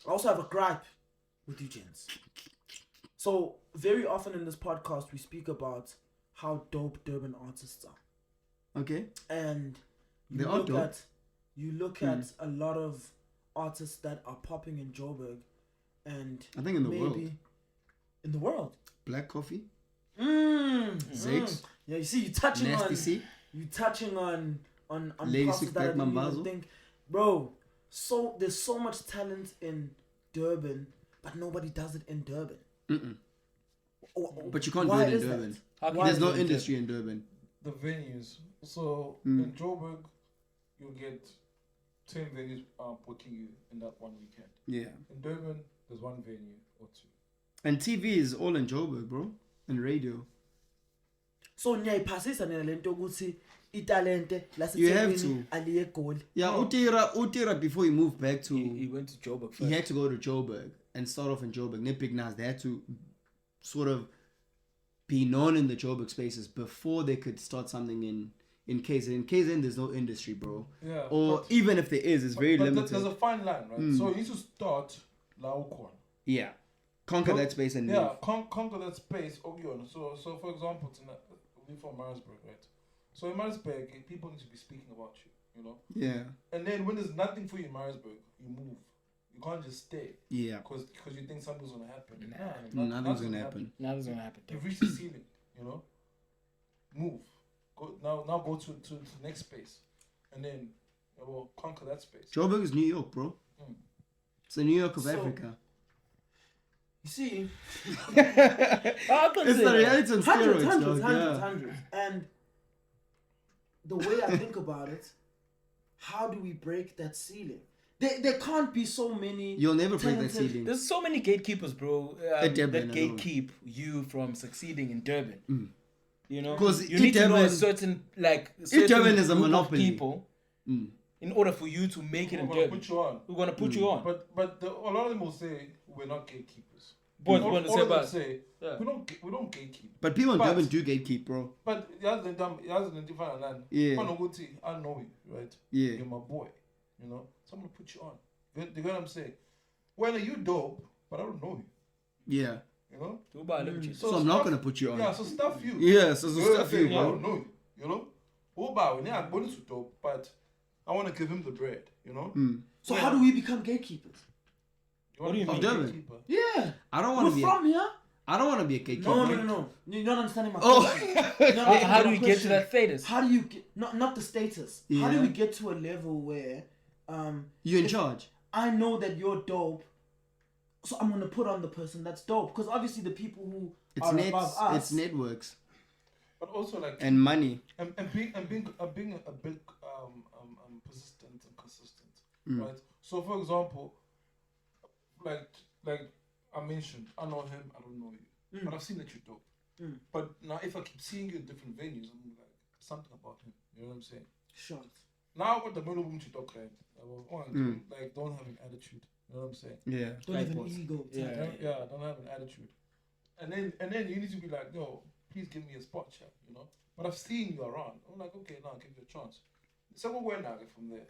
I also have a gripe with you, gents. So very often in this podcast we speak about how dope Durban artists are. Okay. And They are dope. You look at a lot of artists that are popping in Joburg, and I think in the world. In the world. Black Coffee. Ziggs. Yeah, you see, you touching on Legacy passes that I didn't even Mambazo. think, bro. So there's so much talent in Durban, but nobody does it in Durban. But you can't do it in Durban. There's no industry in Durban. The venues. So in Joburg, you'll get 10 venues booking you in that one weekend. Yeah. In Durban, there's one venue or two. And TV is all in Joburg, bro. And radio. So ngiyayiphasisa nina lento ukuthi italente You have to. aliye egoli. Yeah, Utira before he moved back to... He went to Joburg first. He had to go to Joburg and start off in Joburg. Big Nas, they had to sort of be known in the Joburg spaces before they could start something in KZN. In KZN, there's no industry, bro. Yeah. Or even if there is, it's very limited. There's a fine line, right? So you need to start Laokon. Yeah. Conquer that space and yeah, conquer that space. So for example, tonight, we're from Maritzburg, right? So in Maritzburg, people need to be speaking about you, you know? Yeah. And then when there's nothing for you in Maritzburg, you move. You can't just stay. Yeah. Because you think something's going to happen. Nothing's going to happen. Nothing's going to happen. You've reached the ceiling, you know? Move. Go now go to the next space. And then conquer that space. Joburg is New York, bro. It's the New York of Africa. You see, it's the reality on steroids, hundreds. And the way I think about it, how do we break that ceiling? There can't be so many. You'll never break that ceiling. There's so many gatekeepers, bro. That gatekeep you from succeeding in Durban. You know, because you need to know a certain Durban is a monopoly. People, in order for you to make it in Durban, we're gonna put you on. But a lot of them will say we're not gatekeepers. All of them say we don't gatekeep. But people in Durban do gatekeep, bro. But you have to identify a land. Yeah. I know you, right? Yeah. You're my boy. You know, so I'm gonna put you on. You get what I'm saying? Well, you dope, but I don't know you. Yeah. You know? So I'm not gonna put you on. Yeah, so stuff you. Yeah, so stuff you, bro. I don't know you. You know? I'm going to dope, but I want to give him the bread, you know? So how do we become gatekeepers? What do you mean? Gatekeeper? Yeah. I don't want to be from here. I don't want to be a gatekeeper. No. You're not understanding my question. How do we get to that status? How do you get not the status? Yeah. How do we get to a level where you're in charge? I know that you're dope, so I'm gonna put on the person that's dope. Because obviously the people who are above us, it's networks. But also and money and being a big persistent and consistent, right? So for example, like I mentioned, I know him, I don't know you, but I've seen that you're dope. But now if I keep seeing you in different venues, I'm like something about him. You know what I'm saying? Sure. Now I want the middle to talk right. Like don't have an attitude. You know what I'm saying? Yeah. Don't have an ego. Yeah. Don't have an attitude. And then you need to be like, yo, please give me a spot check, you know. But I've seen you around. I'm like, okay, now I'll give you a chance. So we'll go now from there.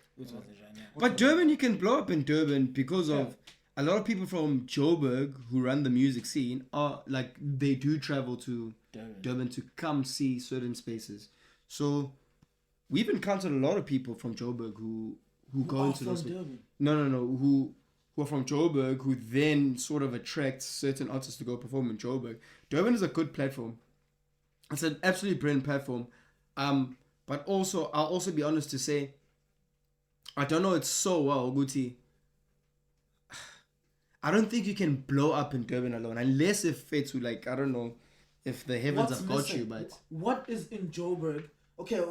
But Durban, you can blow up in Durban because of a lot of people from Joburg who run the music scene are like they do travel to Durban to come see certain spaces. So we've encountered a lot of people from Joburg who go into those. Who are from Joburg who then sort of attract certain artists to go perform in Joburg. Durban is a good platform. It's an absolutely brilliant platform. But also, I'll also be honest to say, I don't know it so well, Guti. I don't think you can blow up in Durban alone, unless if it's like, I don't know, if the heavens have got you, but... What is in Joburg? Okay,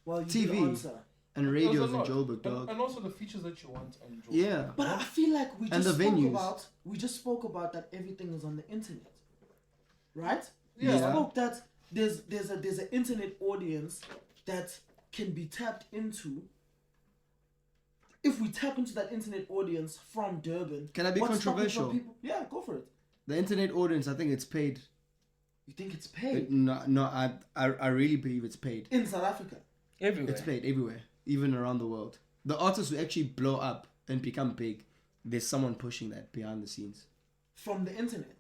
well, you TV and radios in Joburg, dog. And also the features that you want in Joburg. Yeah. But I feel like we just spoke about that everything is on the internet. Right? Yeah. We spoke that there's an internet audience that can be tapped into. If we tap into that internet audience from Durban, can I be controversial? Yeah, go for it. The internet audience, I think it's paid. You think it's paid? No, I really believe it's paid. In South Africa? Everywhere. It's paid everywhere, even around the world. The artists who actually blow up and become big, there's someone pushing that behind the scenes. From the internet.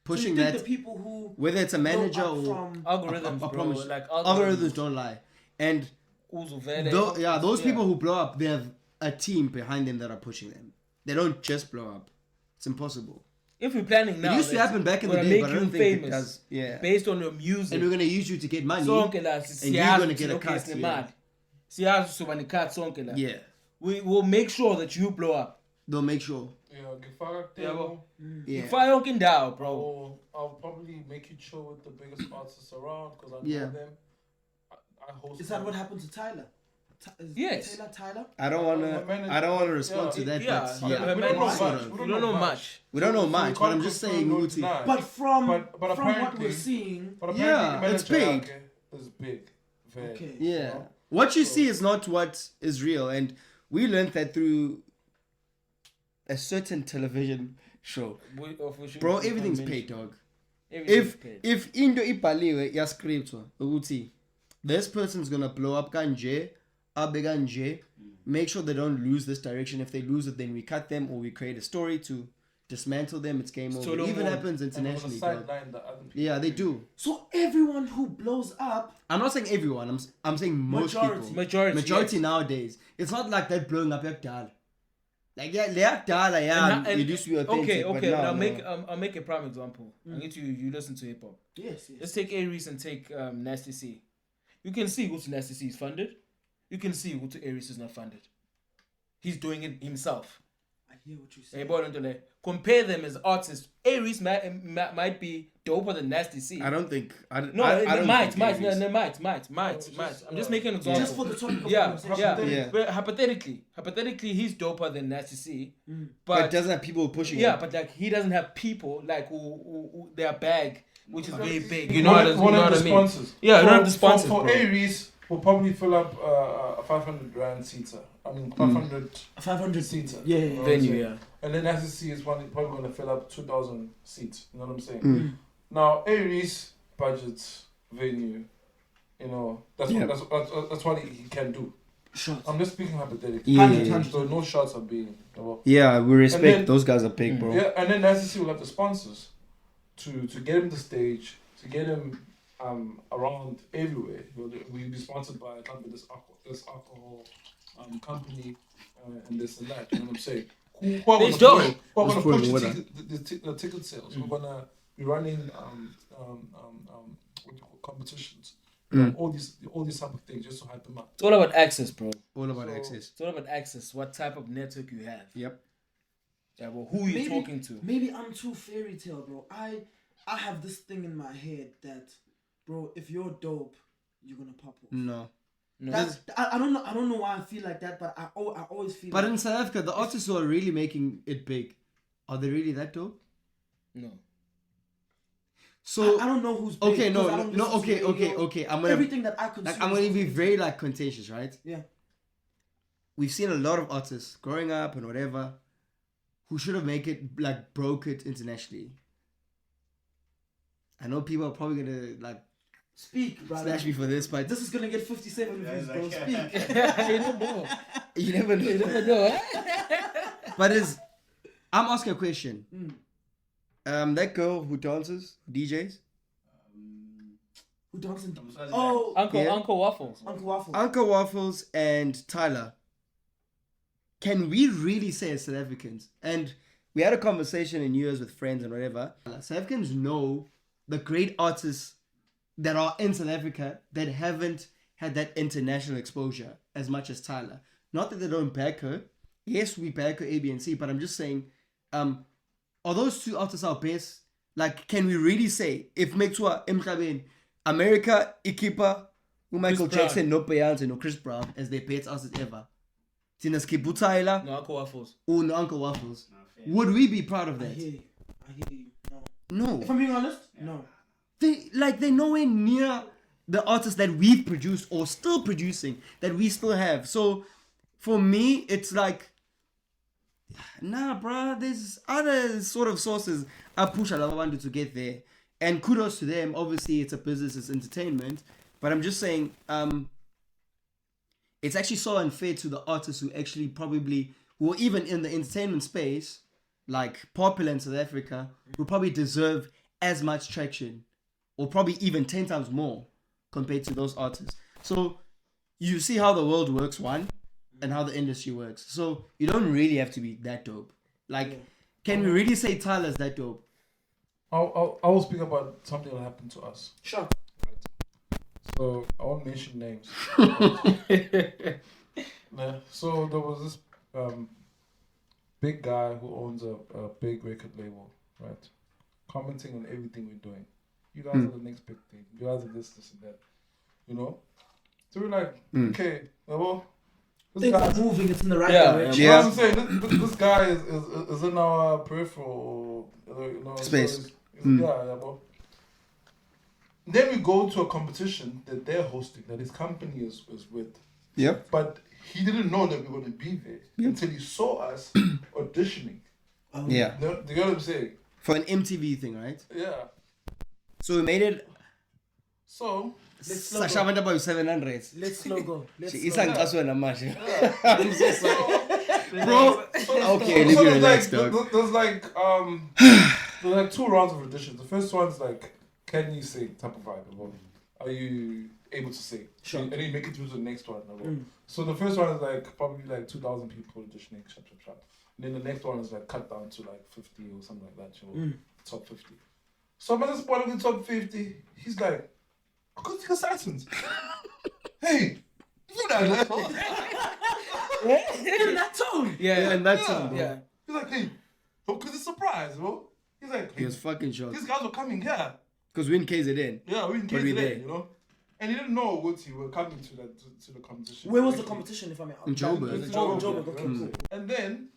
Pushing so you that. think the people who Whether it's a manager or from algorithms, I bro. promise. Like Algorithms don't lie. And those people who blow up, they have a team behind them that are pushing them. They don't just blow up. It's impossible. If we're planning now, it used to happen back in the day, but I don't think it does. Yeah. Based on your music. And we're gonna use you to get money. And you're gonna get a cut. Yeah. We will make sure that you blow up. They'll make sure. Yeah, bro. I'll probably make you chill with the biggest artists around because I know them. I host. Is that what happened to Tyler? Yes. Tyler? I don't wanna respond to that. Yeah. We don't know much. We don't know much, but I'm just saying. But from what we're seeing, it's big. It's big. Very, okay. Yeah. You know? What you see is not what is real, and we learned that through a certain television show. Bro, everything's paid, dog. If into ibhaliwe yascriptwa ukuthi this person's gonna blow up kanje, abe kanje, make sure they don't lose this direction. If they lose it, then we cut them or we create a story to dismantle them. It's game over. It even happens internationally. Yeah, they do. So everyone who blows up. I'm not saying everyone. I'm saying most people. Majority nowadays. It's not like that blowing up yakdala. Like it used to be authentic. Okay. But I'll make a prime example. I need you listen to hip hop. Yes. Let's take Aries and take Nasty C. You can see what Nasty C is funded. You can see what Aries is not funded. He's doing it himself. I hear what you say. Compare them as artists. Aries might be doper than Nasty C. I don't think. Might. I'm just making an example. Just for the topic of yeah. But hypothetically, he's doper than Nasty C. But doesn't have people pushing him. Yeah, but like he doesn't have people like who their bag, which is very big. You know what I mean? Sponsors. Yeah, you don't have the sponsors. For Aries, we'll probably fill up a 500 rand seater. 500 seater. Yeah. Venue, yeah. And then SSC is probably going to fill up 2,000 seats. You know what I'm saying? Now, Aries budgets venue. You know, that's what he can do. Shots. I'm just speaking hypothetically. Yeah. So no shots are being. Yeah, we respect those guys are big, bro. Yeah, and then SSC will have the sponsors to get him the stage, to get him around everywhere. We'll be sponsored by a company, this alcohol company, and this and that. You know what I'm saying? Who are going to push the ticket sales? We're gonna be running competitions. All these type of things just to hype them up. It's all about access, bro. Access. It's all about access. What type of network you have. Yep. Yeah, well, who are you talking to? Maybe I'm too fairy tale, bro. I have this thing in my head that, bro, if you're dope, you're gonna pop off. No. I don't know why I feel like that, but I always feel. But in South Africa, the artists who are really making it big, are they really that dope? No. So I don't know who's big. Okay, okay. Everything that I consume. I'm gonna be very contentious, right? Yeah. We've seen a lot of artists growing up and whatever, who should have broke it internationally. I know people are probably gonna speak, brother. Slash me for this, but this is gonna get 57 views, bro. Speak. You never know. But I'm asking a question. That girl who dances, DJs. Who dances? Uncle Waffles. Uncle Waffles and Tyler. Can we really say as South Africans? And we had a conversation in New Year's with friends and whatever. South Africans know the great artists that are in South Africa that haven't had that international exposure as much as Tyler. Not that they don't back her. Yes, we back her A, B, and C, but I'm just saying, are those two artists our best? Like, can we really say, if Mexwa, Emkhabeni, America, Ikipa, Michael Jackson, no Beyonce, no Chris Brown, as their best artists ever? Tina Skipu Tyler, no Uncle Waffles. Oh, no Uncle Waffles. Would we be proud of that? I hear you. No. If I'm being honest, no. They're nowhere near the artists that we've produced or still producing, that we still have. So, for me, it's like, nah, bruh, there's other sort of sources I push a lot of wanted to get there. And kudos to them. Obviously, it's a business, it's entertainment. But I'm just saying, it's actually so unfair to the artists who or even in the entertainment space, like popular in South Africa, will probably deserve as much traction, or probably even 10 times more compared to those artists. So you see how the world works, one, and how the industry works. So you don't really have to be that dope. Like, can we really say Tyler's that dope? I will speak about something that happened to us. Sure. So I won't mention names. Yeah, so there was this big guy who owns a big record label, right? Commenting on everything we're doing. You guys are the next big thing. You guys are this, and that. You know? So we're like, okay, well, this Things guy are moving. It's in the right direction. You know what I'm saying? This guy is in our peripheral, you know, space. So yeah, bro. Then we go to a competition that they're hosting, that his company is with. Yep. But he didn't know that we were going to be there until he saw us auditioning. Yeah. Do you know what I'm saying? For an MTV thing, right? Yeah. So we made it. So Sasha went about 700. Let's slow go. It's like that's when I'm matching. bro. Okay, leave so you there's relaxed, like, dog. there's like 2 rounds of auditions. The first one's like, can you sing type of vibe? Are you able to sing? Sure. And then you make it through to the next one. So the first one is like probably like 2,000 people auditioning, sharp. And then the next one is like cut down to like 50 or something like that. You know, top 50. So I'm at this point of the top 50. He's like, Acoustic Assassins. Hey, you know that. In that tone. Yeah, and that's it. Yeah. He's like, hey, because it's a surprise, bro. He's like, He was fucking shocked. these guys were coming here. Because we in KZN. Yeah, we in But we KZN, there. you know. And he didn't know what we were coming to the competition. Where was the competition, if I may? In Joburg. In Oh, Joburg, Joburg, yeah. okay, cool. And then,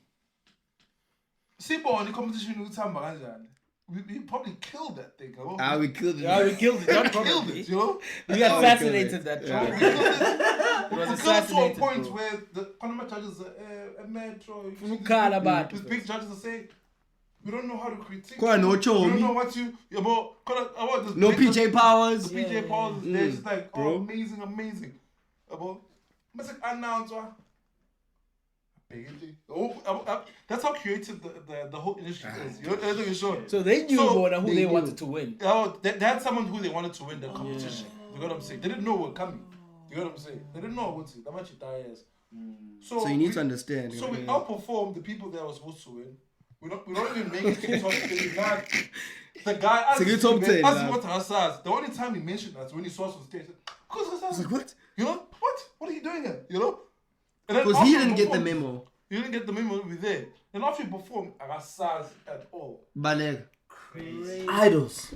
Sibo, the competition with Tamba, we probably killed that thing. We killed it. Yeah, we killed it. Not We killed probably. it, you know. We assassinated that Yeah. We track. killed it. It was We killed to a assassinated, point bro. where the Panama judges, a metro, Calabar. these big judges are saying, we don't know how to critique. Quite no We don't chomi. know what you about this No big- PJ Powers. The PJ Paul is there, Mm, just like, bro. amazing. About, but like announce that's how creative the whole industry is. You know, that's for sure. So they knew So, more than who they they knew. wanted to win. They had someone who they wanted to win the competition. You know what I'm saying? They didn't know what coming. You know what I'm saying? They didn't know what that much it is. So you need to understand. So we outperformed the people that were supposed to win. We don't even make it to the top 10. Not the guy as So you top 10, as man. what us. The only time he mentioned us when he saw us on stage, because I was like, what? you know what? What are you doing here? You know? And then Because after he we didn't get the performed- memo. You didn't get the memo. We there. And after you perform, I got SARS at all. But like, Idols.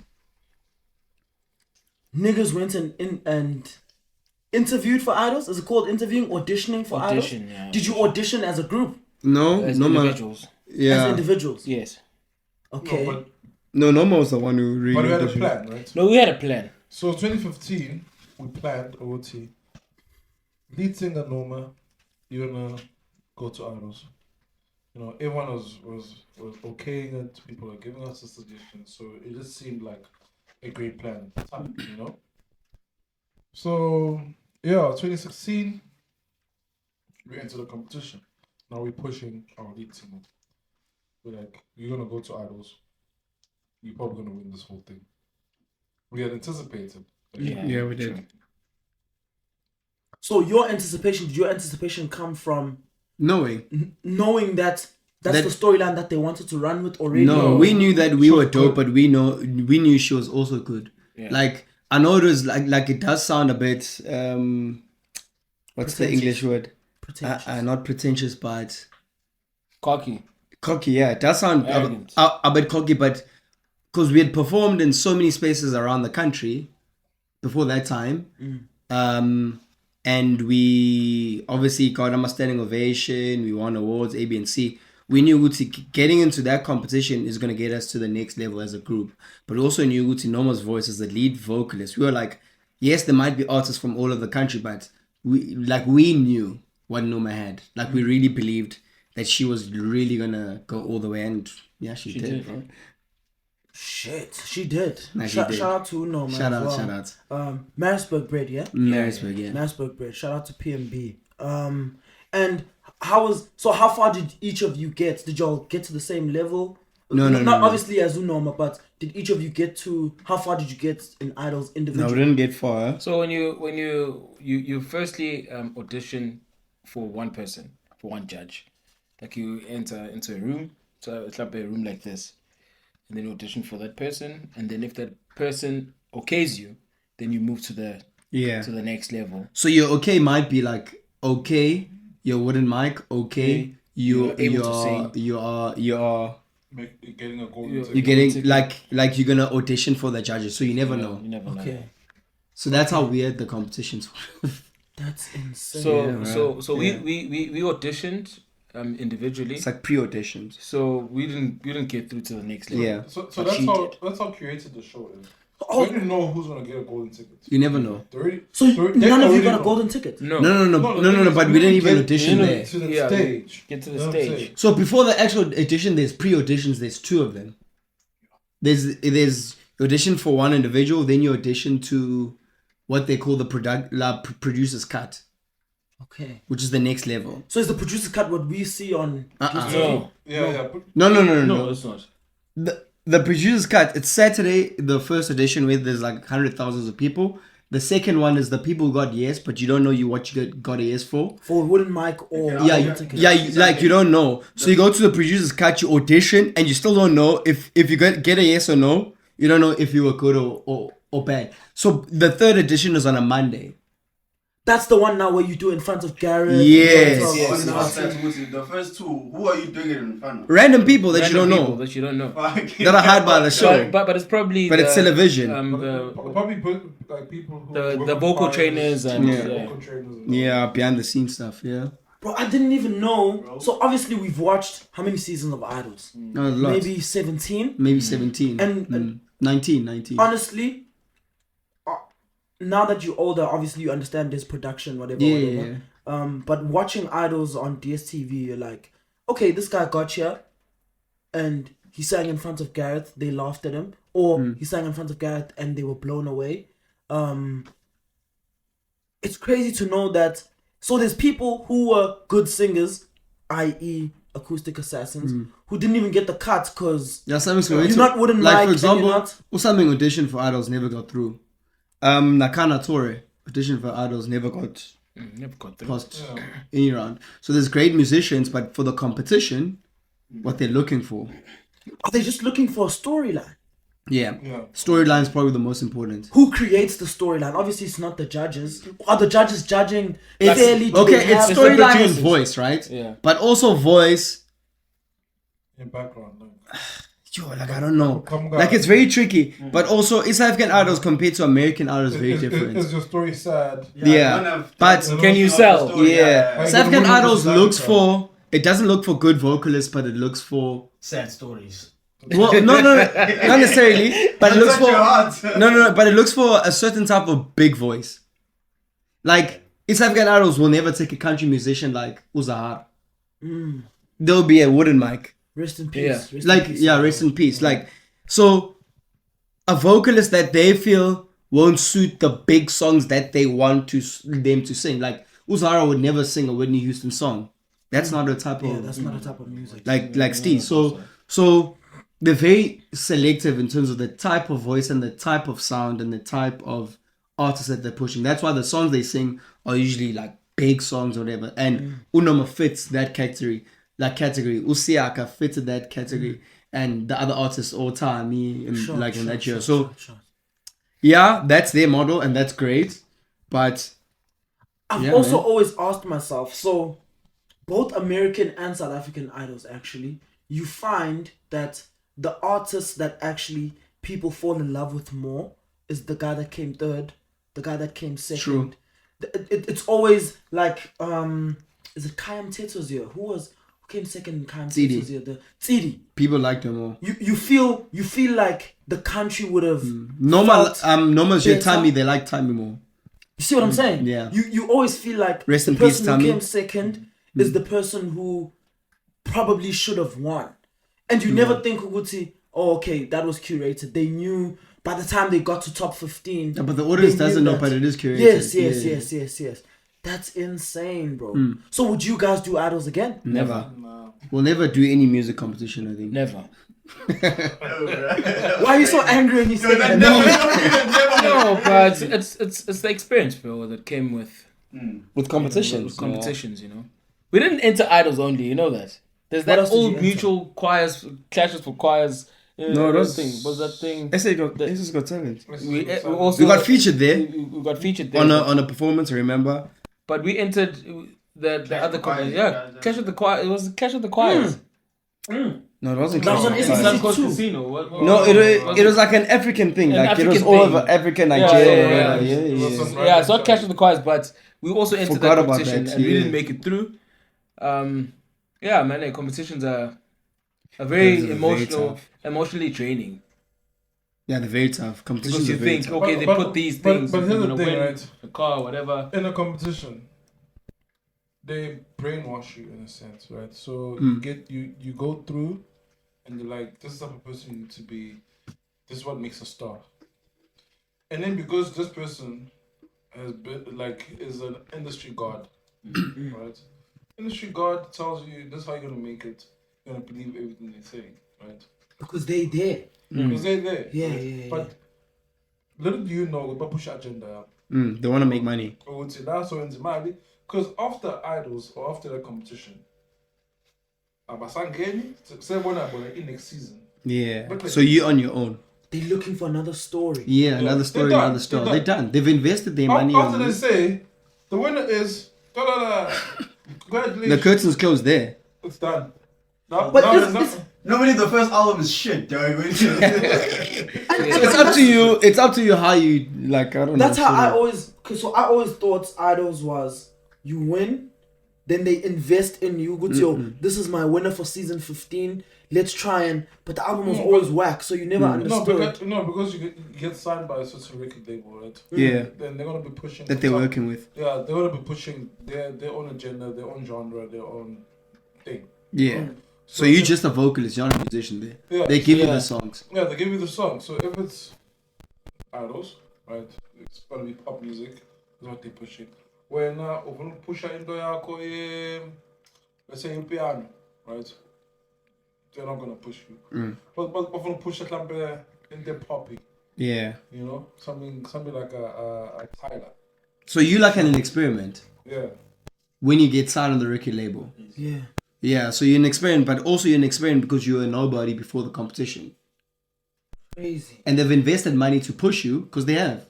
Niggas went and interviewed for Idols. Is it called interviewing? Auditioning for Audition, Idols? yeah. Did you audition as a group? no, As no man. individuals. Yeah. As individuals? Yes. Okay. No, No, Noma was the one who really. but we had a auditioned. plan, right? No, we had a plan. So 2015, we planned OT. Lead singer Norma, you're gonna go to Idols. You know, everyone was okaying it. People are giving us the suggestions, so it just seemed like a great plan at the time, you know. So yeah, 2016, we entered the competition. Now we're pushing our lead singer. We're like, you're gonna go to Idols. You're probably gonna win this whole thing. We had anticipated. Yeah, we did. So did your anticipation come from Knowing. knowing that that's That- the storyline that they wanted to run with already? No, or- we knew that we She were was dope, good. but we knew she was also good. Yeah. Like I know it was like it does sound a bit what's the Pretentious. English word? Pretentious. Not pretentious, but Cocky. cocky. Yeah, it does sound Arrogant. a bit cocky, but because we had performed in so many spaces around the country before that time, and we obviously got a standing ovation. We won awards A, B, and C. We knew Uti getting into that competition is going to get us to the next level as a group. But also knew Uti Noma's voice as the lead vocalist. We were like, yes, there might be artists from all over the country, but we knew what Noma had. Like we really believed that she was really gonna go all the way, and yeah, she did. Bro. Shit, she did. Nah, she Shout did. out to Uno, man. Shout as out, well. shout out. Marisburg Bread, yeah? Marisburg, yeah. Marisburg Bread. Shout out to PMB. And how far did each of you get? Did y'all get to the same level? No. Not obviously as Unoma, but did each of you get to, how far did you get in Idols No, individually? we didn't get far. So when you firstly audition for one person, for one judge, like you enter into a room, so it's like a room like this, and then you audition for that person, and then if that person okays you, then you move to the next level. So your okay might be like okay, your wooden mic okay, you are Getting a golden ticket. you're getting like you're gonna audition for the judges, so you never know. You never know. Okay. So that's how weird the competitions were. That's insane. So we auditioned individually. It's like pre-auditions. So we didn't get through to the next level. Yeah. So But that's she how did. creative the show is. Oh. You don't know who's gonna get a golden ticket. You never know. So none of you already got a know. golden ticket? No. No, but we didn't even audition get there. to the Yeah, stage. Get to You the know what I'm stage. saying? So before the actual audition, there's pre-auditions. There's two of them. There's audition for one individual, then you audition to what they call the producer's cut, Okay. which is the next level. So is the producer's cut what we see on Uh-uh. No. Yeah. No. No, it's not. The producer's cut. It's Saturday, the first edition where there's like 100,000 of people. The second one is the people who got yes, but you don't know what you got a yes for. for wooden mic or golden ticket? Like you don't know. So you go to the producer's cut, you audition, and you still don't know if you get a yes or no. You don't know if you were good or bad. So the third edition is on a Monday. That's the one now where you do it in front of Gareth. Yes. in front of, Yes. you know, What's that? The first two, who are you doing it in front of? Random people that you don't Random know. people that you don't know. That are hired by the show. But it's probably It's television. Probably like people who the vocal trainers and vocal trainers. And Yeah, behind the scenes stuff. Yeah. Bro, I didn't even know. So obviously we've watched how many seasons of Idols? No, a lot. Maybe 17. Maybe 17. And 19. honestly, now that you're older, obviously you understand this production, whatever. Yeah. But watching Idols on DSTV, you're like, okay, this guy got here, and he sang in front of Gareth. They laughed at him, or he sang in front of Gareth and they were blown away. It's crazy to know that. So there's people who were good singers, i.e., Acoustic Assassins, who didn't even get the cut because Yeah, something you're not wooden like mic, for and you're example, not. or something audition for Idols never got through. Nakana Torre audition for Idols never got never got through. past any round. So there's great musicians, but for the competition, what they're looking for, Are they just looking for a storyline? yeah, storyline is probably the most important. Who creates the storyline? Obviously, it's not the judges. Are the judges judging fairly? Do Okay, they it's have- storyline and voice, right? Yeah. But also voice. in background. I don't know. Come Like it's very tricky. But also, East African Idols compared to American Idols very different. Is your story sad? Yeah, but Can you sell? yeah, South African Like, Idols the looks South for. It doesn't look for good vocalists, but it looks for. Sad stories. Well, no, not necessarily. But it looks for. No, but it looks for a certain type of big voice. Like East African Idols will never take a country musician like Uzahar. There'll be a wooden mic. Rest in peace. Yeah. Rest in Like peace. rest in peace. Like so, a vocalist that they feel won't suit the big songs that they want them to sing. Like Uzahara would never sing a Whitney Houston song. That's not her type Yeah, of that's not a type of music. like Steve. So they're very selective in terms of the type of voice and the type of sound and the type of artists that they're pushing. That's why the songs they sing are usually like big songs or whatever. And Unoma fits that category. Usiaka fitted that category. And the other artists all time, me in that year. So yeah, that's their model and that's great. But I've also always asked myself, so both American and South African Idols actually, you find that the artist that actually people fall in love with more is the guy that came third, the guy that came second. True. It's always like, is it Kayam Teto's year? Who came second in Kayam Tsidi. Teto's year? The Tsidi. people like them more. You feel like the country would have Norma's your better. Tammy, they like Tammy more. You see what I'm saying? Yeah. You always feel like Rest the in peace, person Tammy. who came second is the person who probably should have won. And you never think Uguti, oh okay, that was curated. They knew by the time they got to top 15. But the audience they knew doesn't know, that- but it is curated. Yes. That's insane, bro. So would you guys do idols again? Never. Nah. We'll never do any music competition, I think. Never. Why are you so angry when you say that? No, but it's the experience, bro, that came with With competitions. with competitions. You know, we didn't enter idols only. You know that. There's What that else did you old enter? mutual choirs clashes for choirs. No, it was- thing. Was that thing? SA's got talent. We also We got featured there we got featured there. on a performance, remember? But we entered the other the Choirs, competition. yeah, Yeah, yeah. Clash of the Choir. It was the Clash of the Choirs. No, it wasn't. That was on Clash. SAC. Sun Coast too. Casino. No, it was like an African thing. An Like it was African all thing. over African, Yeah, Nigeria. yeah, Yeah. Yeah, it's not Clash of the Choirs, but we also entered Forgot that about competition that, and we yeah. didn't make it through. Yeah, man, like, competitions are very Those are very tough. emotionally draining. Yeah, they're very tough. Competitions Because you are very think, tough. okay, they put these things, but you're here's the gonna thing, win right? a car, whatever. In a competition, they brainwash you in a sense, right? So you go through, and you're like, this is the type of person you need to be. This is what makes a star. And then because this person has been is an industry god, right? Industry god tells you this is how you're gonna make it. You're gonna believe everything they say, right? Because they there. Because they're there. Yeah, right? yeah, yeah. But little do you know, we push agenda. They want to make money. Because after idols or after the competition, abasangeni sebona bona in next season. Yeah. But like- So you on your own. They're looking for another story. Yeah, another story, They're done. another story. They're They're done. They've invested their money After on they you. say the winner is da da da, congratulations, The curtain's closed there. it's done. Now, But now this- there's this- Normally the first album is shit, dog. It's up to you. It's up to you how you like. I don't That's know. how sort I of- always. So I always thought idols was you win, then they invest in you. Good, yo, this is my winner for season 15. Let's try and. But the album was No, always but- whack, so you never understood. because you get signed by a certain record label, right? Yeah. Then they're gonna be pushing That they're some- working with. Yeah, they're gonna be pushing their own agenda, their own genre, their own thing. Yeah. So you're just a vocalist. You're not a musician there. Yeah, They give you Yeah. the songs. yeah, they give you the song. So if it's idols, right, it's gonna be pop music. Is what they're pushing. When ufuna pusha into yakho let's say piano, right? They're not gonna push you. But ufuna pusha mhlambe into poppy, Yeah. you know, something like a Tyler. So you like an experiment Yeah. when you get signed on the record label. Yeah. Yeah. So you're an experiment, but also you're an experiment because you were nobody before the competition, Crazy. and they've invested money to push you because they have.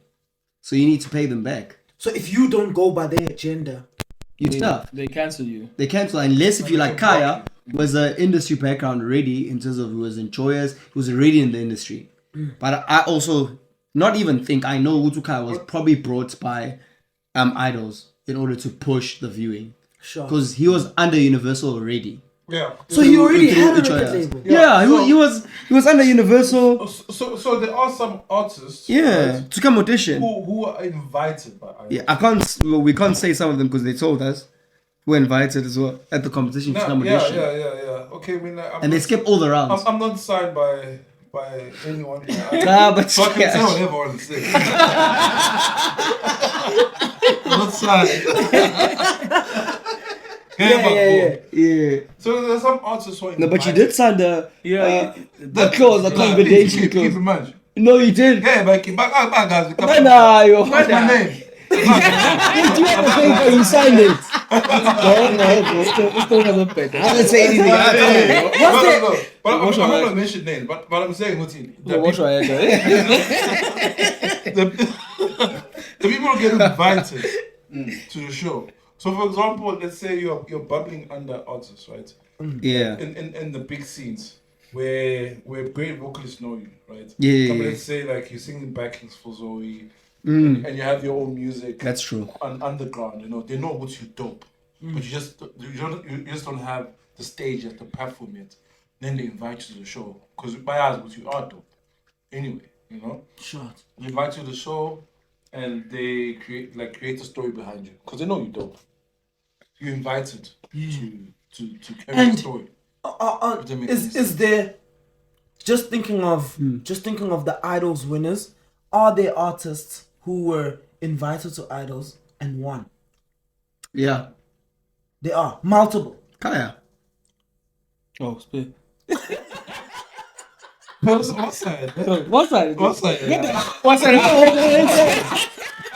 So you need to pay them back. So if you don't go by their agenda, You're tough. They cancel you. They cancel unless if you like Kaya was an industry background already in terms of he was in Choirs, he was already in the industry. But I also not even think I know Utu Kaya was probably brought by idols in order to push the viewing sure. because he was under Universal already. Yeah. So he already had a Through record Choirs. label. Yeah, so- he was under Universal. So there are some artists, Yeah, right, to come audition. who are invited by idols. Yeah, we can't say some of them because they told us we're invited as well at the competition to come audition, Yeah. Okay, I mean, and they skip all the rounds. I'm not signed by anyone. Nah, but So I can say yeah. whatever I want to say. I'm not signed. Yeah. So there's some artists who are No, but you invited. did sign the Yeah, the clause, the confidential Keep clause. in mind. No, you did. Yeah, but guys, Nah, yo. what's my name? Do you have a paper? You signed it. I didn't say anything. I told you. No. But I'm What's not your gonna mention names. But I'm saying, Mutin, the people who get invited to the show. So, for example, let's say you're bubbling under artists, right? Yeah. In the big scenes where great vocalists know you, right? Yeah. So let's say like you're singing backings for Zoe, and you have your own music. That's true. Underground, you know, they know what you dope, but you just don't have the stage yet, the platform yet. Then they invite you to the show because by us, what you are dope. Anyway, you know, Shot. they invite you to the show, and they create a story behind you because they know you dope. You're invited to carry And- the story. Does that make any Is there just thinking of the idols winners? Are there artists who were invited to idols and won? Yeah. There are multiple. Kaya. Oh, spit. What's that? What's that? What's that? What's that?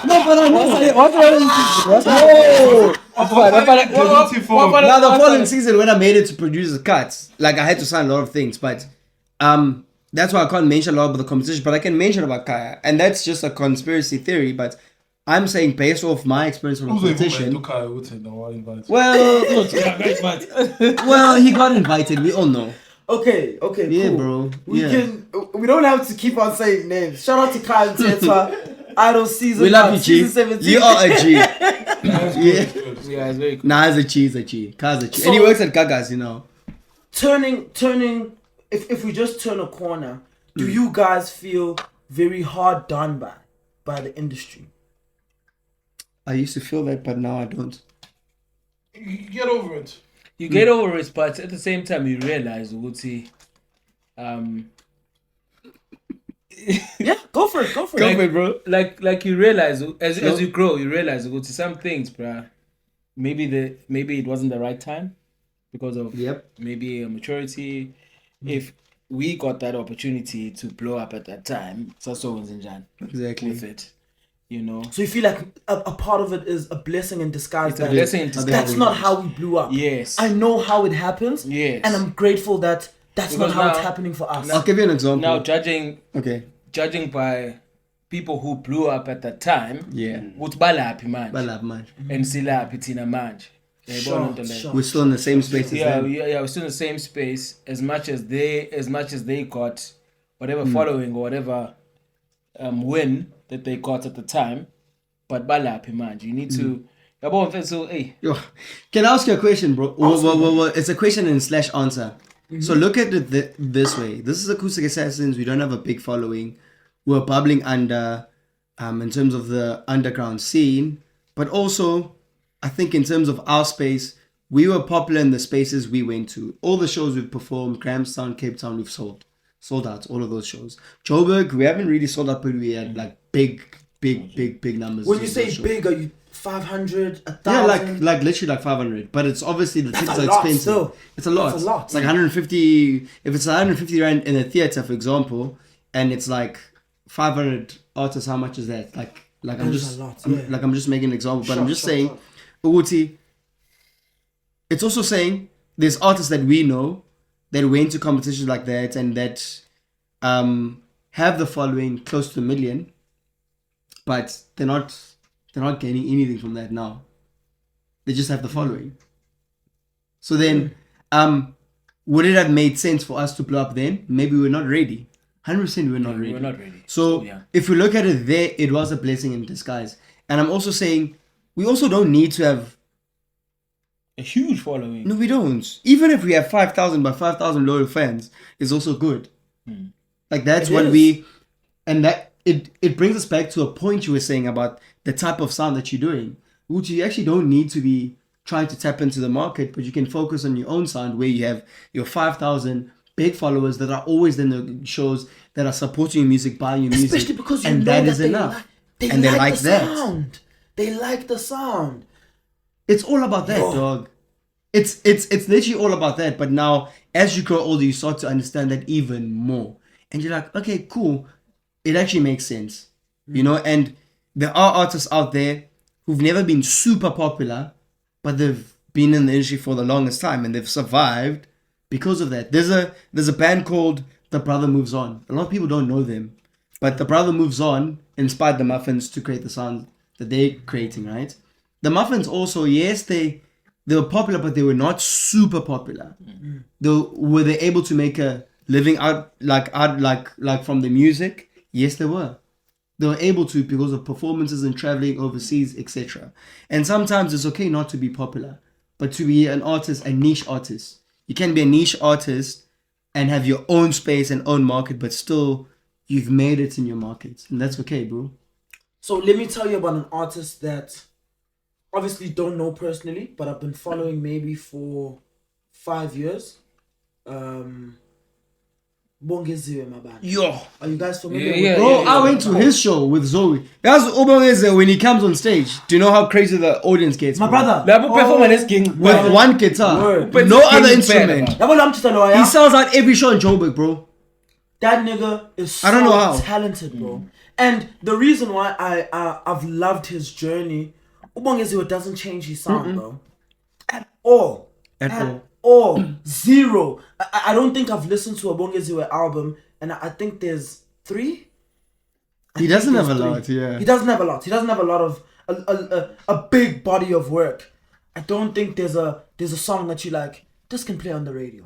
No, but I know. Now the following season when I made it to producer cuts, like I had to sign a lot of things, but that's why I can't mention a lot about the competition, but I can mention about Kaya, and that's just a conspiracy theory, but I'm saying based off my experience from the competition. Well, he got invited. We all know. Okay, Yeah, cool. bro. We Yeah. we don't have to keep on saying names. Shout out to Kyle and Teta, Idol season We love 1, you, season G. 17. You are a G. Yeah. Yeah, it's very cool. Nah, he's a G. He's a G. Ka's a G. So- And he works at Gaga's, you know. turning. If we just turn a corner, do you guys feel very hard done by the industry? I used to feel that, but now I don't. Get over it. You get over it, but at the same time, you realize, Uguti, Yeah, go for it. Go for it, bro. like you realize as you grow, you realize, Uguti, some things, bruh, maybe it wasn't the right time because of maybe a maturity. If we got that opportunity to blow up at that time, so Exactly. with it, you know. So you feel like a part of it is a blessing in disguise. It's a blessing in disguise. That's not how we blew up. Yes. I know how it happens. Yes. And I'm grateful that that's Because not how it's now- happening for us. I'll give you an example. Now judging Okay. by people who blew up at that time, Yeah. ukuthi balaphi manje Balap, man. and silaphi thina manje. Uyayibona into leyo? We're still in the same space as Yeah, them. we're still in the same space as much as they got whatever following or whatever win that they got at the time, but balaphi manje. You need to so hey. Yo, can I ask you a question, bro? Well, it's a question and slash answer. So look at it this way. This is Acoustic Assassins. We don't have a big following. We're bubbling under in terms of the underground scene. But also, I think in terms of our space, we were popular in the spaces we went to. All the shows we've performed, Grahamstown, Cape Town, we've sold out, all of those shows. Joburg, we haven't really sold out, but we had like big numbers. When to you those say shows. big, are you 500, 1,000? Yeah, like literally like 500, but it's obviously the tickets a are lot expensive. still. It's a lot. That's a lot. It's like 150. If it's 150 rand in a theater, for example, and it's like 500 artists, how much is that? Like I'm That is just a lot, yeah. like I'm just making an example, but I'm just Sure. saying, Uguti. It's also saying there's artists that we know that went to competitions like that and that have the following close to 1 million, but they're not gaining anything from that now. They just have the following. So then, would it have made sense for us to blow up then? Maybe we're not ready. 100% we're not ready. We're not ready. So yeah. if we look at it there, it was a blessing in disguise. And I'm also saying we also don't need to have. A huge following. No, we don't. Even if we have 5,000 by 5,000 loyal fans, it's also good. Like that's It what is. we, and that it brings us back to a point you were saying about the type of sound that you're doing, which you actually don't need to be trying to tap into the market, but you can focus on your own sound where you have your 5,000 big followers that are always in the shows that are supporting your music, buying your music, Especially because you and know that that is they enough. They And they like like the that. sound. They like the sound. It's all about that, dog. It's literally all about that. But now, as you grow older, you start to understand that even more, and you're like, okay, cool. It actually makes sense, you know. And there are artists out there who've never been super popular, but they've been in the industry for the longest time, and they've survived because of that. There's a band called The Brother Moves On. A lot of people don't know them, but The Brother Moves On inspired the Muffins to create the sound that they're creating, right? The Muffins also, yes, they were popular, but they were not super popular. Were they able to make a living out from the music? Yes, they were. They were able to because of performances and traveling overseas, etc. And sometimes it's okay not to be popular, but to be an artist, a niche artist. You can be a niche artist and have your own space and own market, but still you've made it in your market, and that's okay, bro. So let me tell you about an artist that obviously don't know personally, but I've been following maybe for 5 years. Bongeziwe Mabanda. Yo. Are you guys familiar Yeah, with Bro, yeah, I went to his show with Zoe. That's Obameze when he comes on stage. Do you know how crazy the audience gets? my bro? brother? Labo performance king. With one guitar, Word. no other King instrument. bad, Yabo, I'm just telling you, He sells out every show in Joburg, bro. that nigga is so I don't know how. talented, bro. And the reason why I've loved his journey, Ubongeziwe doesn't change his sound, bro. At all. At all. Zero. I don't think I've listened to a Bongeziwe album, and I think there's 3. He doesn't have a lot, yeah. He doesn't have a lot. He doesn't have a lot of a big body of work. I don't think there's a song that you like. This can play on the radio.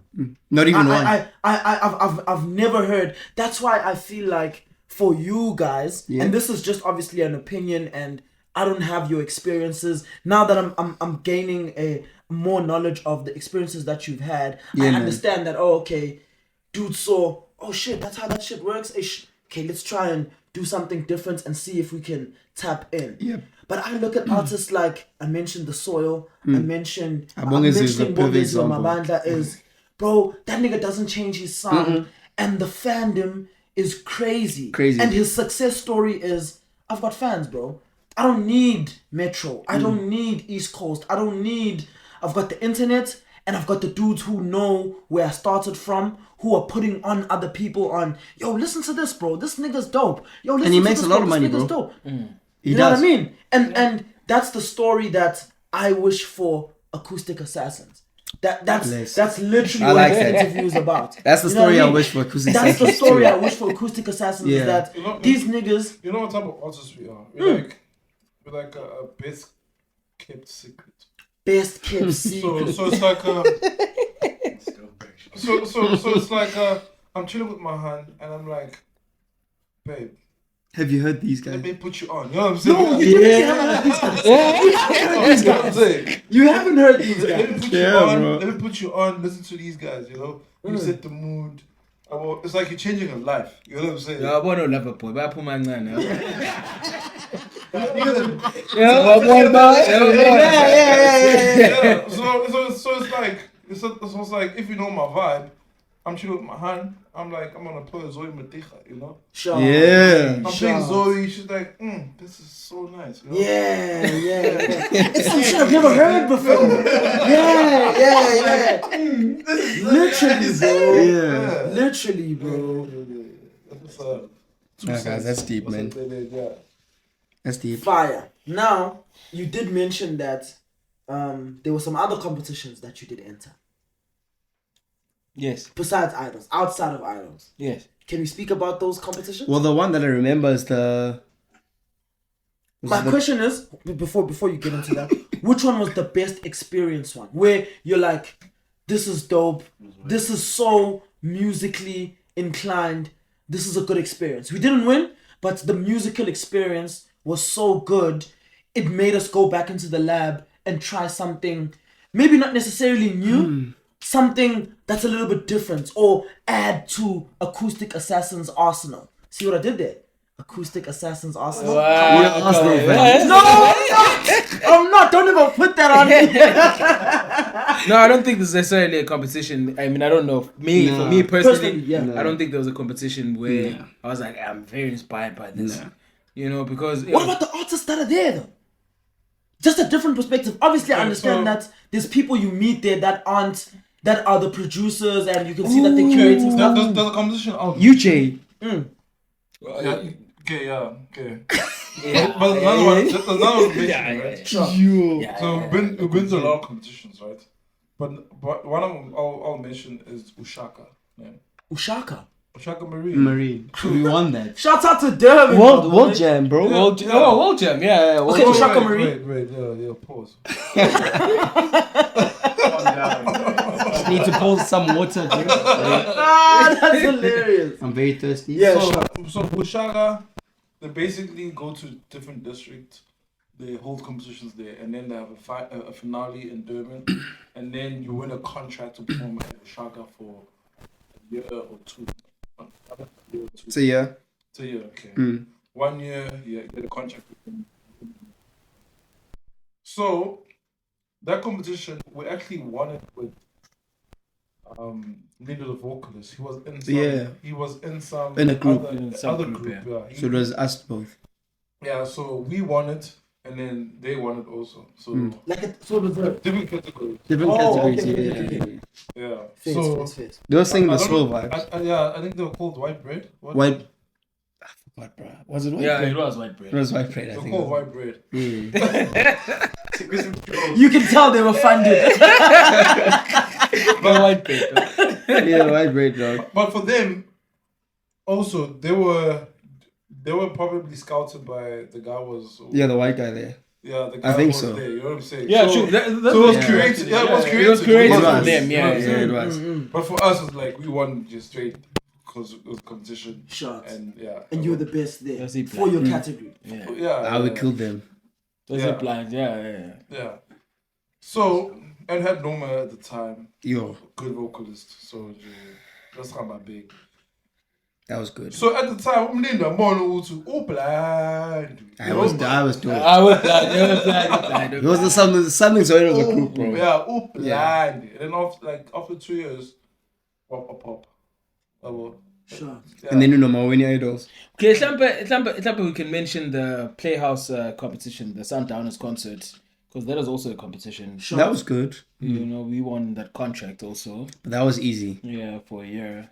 Not even one. I've never heard. That's why I feel like for you guys, and this is just obviously an opinion, and I don't have your experiences. Now that I'm gaining a more knowledge of the experiences that you've had, I understand that. Oh, okay, dude saw. Oh shit, that's how that shit works. Okay, let's try and do something different and see if we can tap in. Yep. But I look at artists like, I mentioned The Soil, I mentioned Bongeziwe is a perfect Bongeziwe example. Mabanda is, bro, that nigga doesn't change his sound, and the fandom is crazy. And his success story is, I've got fans, bro. I don't need Metro. I don't need East Coast. I've got the internet, and I've got the dudes who know where I started from, who are putting on other people on, yo, listen to this, bro. This nigga's dope. Yo, listen And he to makes this, a lot bro. of money, This nigga's bro. dope. He You know what does. I mean? And that's the story that I wish for Acoustic Assassins. That's literally I what like this that. interview is about. That's the You know what story I mean? wish for Acoustic That's the Assassins story too. I wish for Acoustic Assassins Yeah. is that You know- these niggas. You know what type of artists we are? We're like a best kept secret. Best kept secret. So it's like so it's like I'm chilling with my hand and I'm like, babe, Have you heard these let guys? me put you on. You know what I'm saying? No, you haven't heard these guys. You haven't heard these You know what I'm guys. saying? You haven't heard these Let guys. me put you Yeah, on. bro. Let me put you on. Listen to these guys. You know, you set the mood. It's like you're changing your life. You know what I'm saying? Yeah, I want to love a boy. But I put my man now. Yeah. So it's like if you know my vibe, I'm chilling with my hand. I'm gonna play Zoe Maticha, you know. Sure. Yeah. I'm playing Zoe. She's like, this is so nice. You know? Yeah. It's some shit I've never heard before. Yeah. Literally, bro. Yeah. Literally, bro. Nah, guys, that's deep, man. Yeah. That's deep. Fire. Now, you did mention that there were some other competitions that you did enter. Yes. Besides Idols, outside of Idols. Yes. Can we speak about those competitions? Well, the one that I remember is the. My question is, before you get into that, which one was the best experience one? Where you're like, this is dope, this is so musically inclined, this is a good experience. We didn't win, but the musical experience was so good, it made us go back into the lab and try something, maybe not necessarily new, something that's a little bit different, or add to Acoustic Assassins' arsenal. See what I did there? Acoustic Assassins arsenal. Wow. Yeah, Arsenal fan. No, I'm not. Don't even put that on me. No, I don't think there's necessarily a competition. I mean, I don't know. For me personally, Personally, yeah. I don't think there was a competition where I was like, I'm very inspired by this. No. You know, because What about the artists that are there though? Just a different perspective. Obviously, I understand that there's people you meet there that are the producers, and you can see that they're curating stuff. There's a competition out. UJ. Okay. But another one mentioned, right? Sure. So we've been to a lot of competitions, right? But one of them I'll mention is Ushaka. Yeah. Ushaka. Ushaka Marine. Marine. We won that. Shout out to Durban. World Jam, bro. World Jam, yeah. Okay, World Ushaka Jam. Marine. Wait, yeah, pause. Need to pour some water, dude. That's hilarious. I'm very thirsty. Yeah, So, sure. so Ushaka, they basically go to different districts. They hold competitions there, and then they have a finale in Durban, and then you win a contract to perform at Ushaka for a year or two. So yeah. So yeah, okay. 1 year, you get a contract with them. So that competition, we actually won it with Lindo the vocalist. He was in some. Yeah. He was in some. In a group. Other group. Yeah. So it was us both. Yeah. So we won it, and then they won it also. So Like it sort of the different categories. Different Oh, categories. okay, Yeah, okay, yeah, okay. yeah. Yeah. face, So face. They were singing I the don't slow know- vibes. I think they were called White Bread. What? White. I forgot, bro. Was it white Yeah, bread? it was white bread. It was white bread, I They're think. called White Bread. Yeah. You can tell they were funded. But white bread. Yeah, white bread, dog. But for them, also they were probably scouted by the guy was. Yeah, the white guy there. Yeah, the guy think was so. there. You know what I'm saying? Yeah, so, true. So it was Yeah. created. Yeah, it was created. It was created It from was. them. Yeah, You know what I'm yeah. saying? it was. But for us, it's like we won just straight because it was competition. Shots. And yeah. And you were the best there That's it, for your Mm. category. Yeah. Yeah. I would kill them. Those Yeah. are blind. Yeah. Yeah. So and had Noma at the time, Yo, good vocalist. So that's how my big. that was good. So at the time, Umlinda Mono to blind. I was dope. I was blind. They were blind. It was something so it was a group, bro. Yeah, blind. And then after 2 years, pop. Shots. Yeah. And then you know my winning idols. Okay, Hlampe, we can mention the Playhouse competition, the Sundowners concert, because that was also a competition. Shots. That was good. You know, we won that contract also. But that was easy. Yeah, for a year.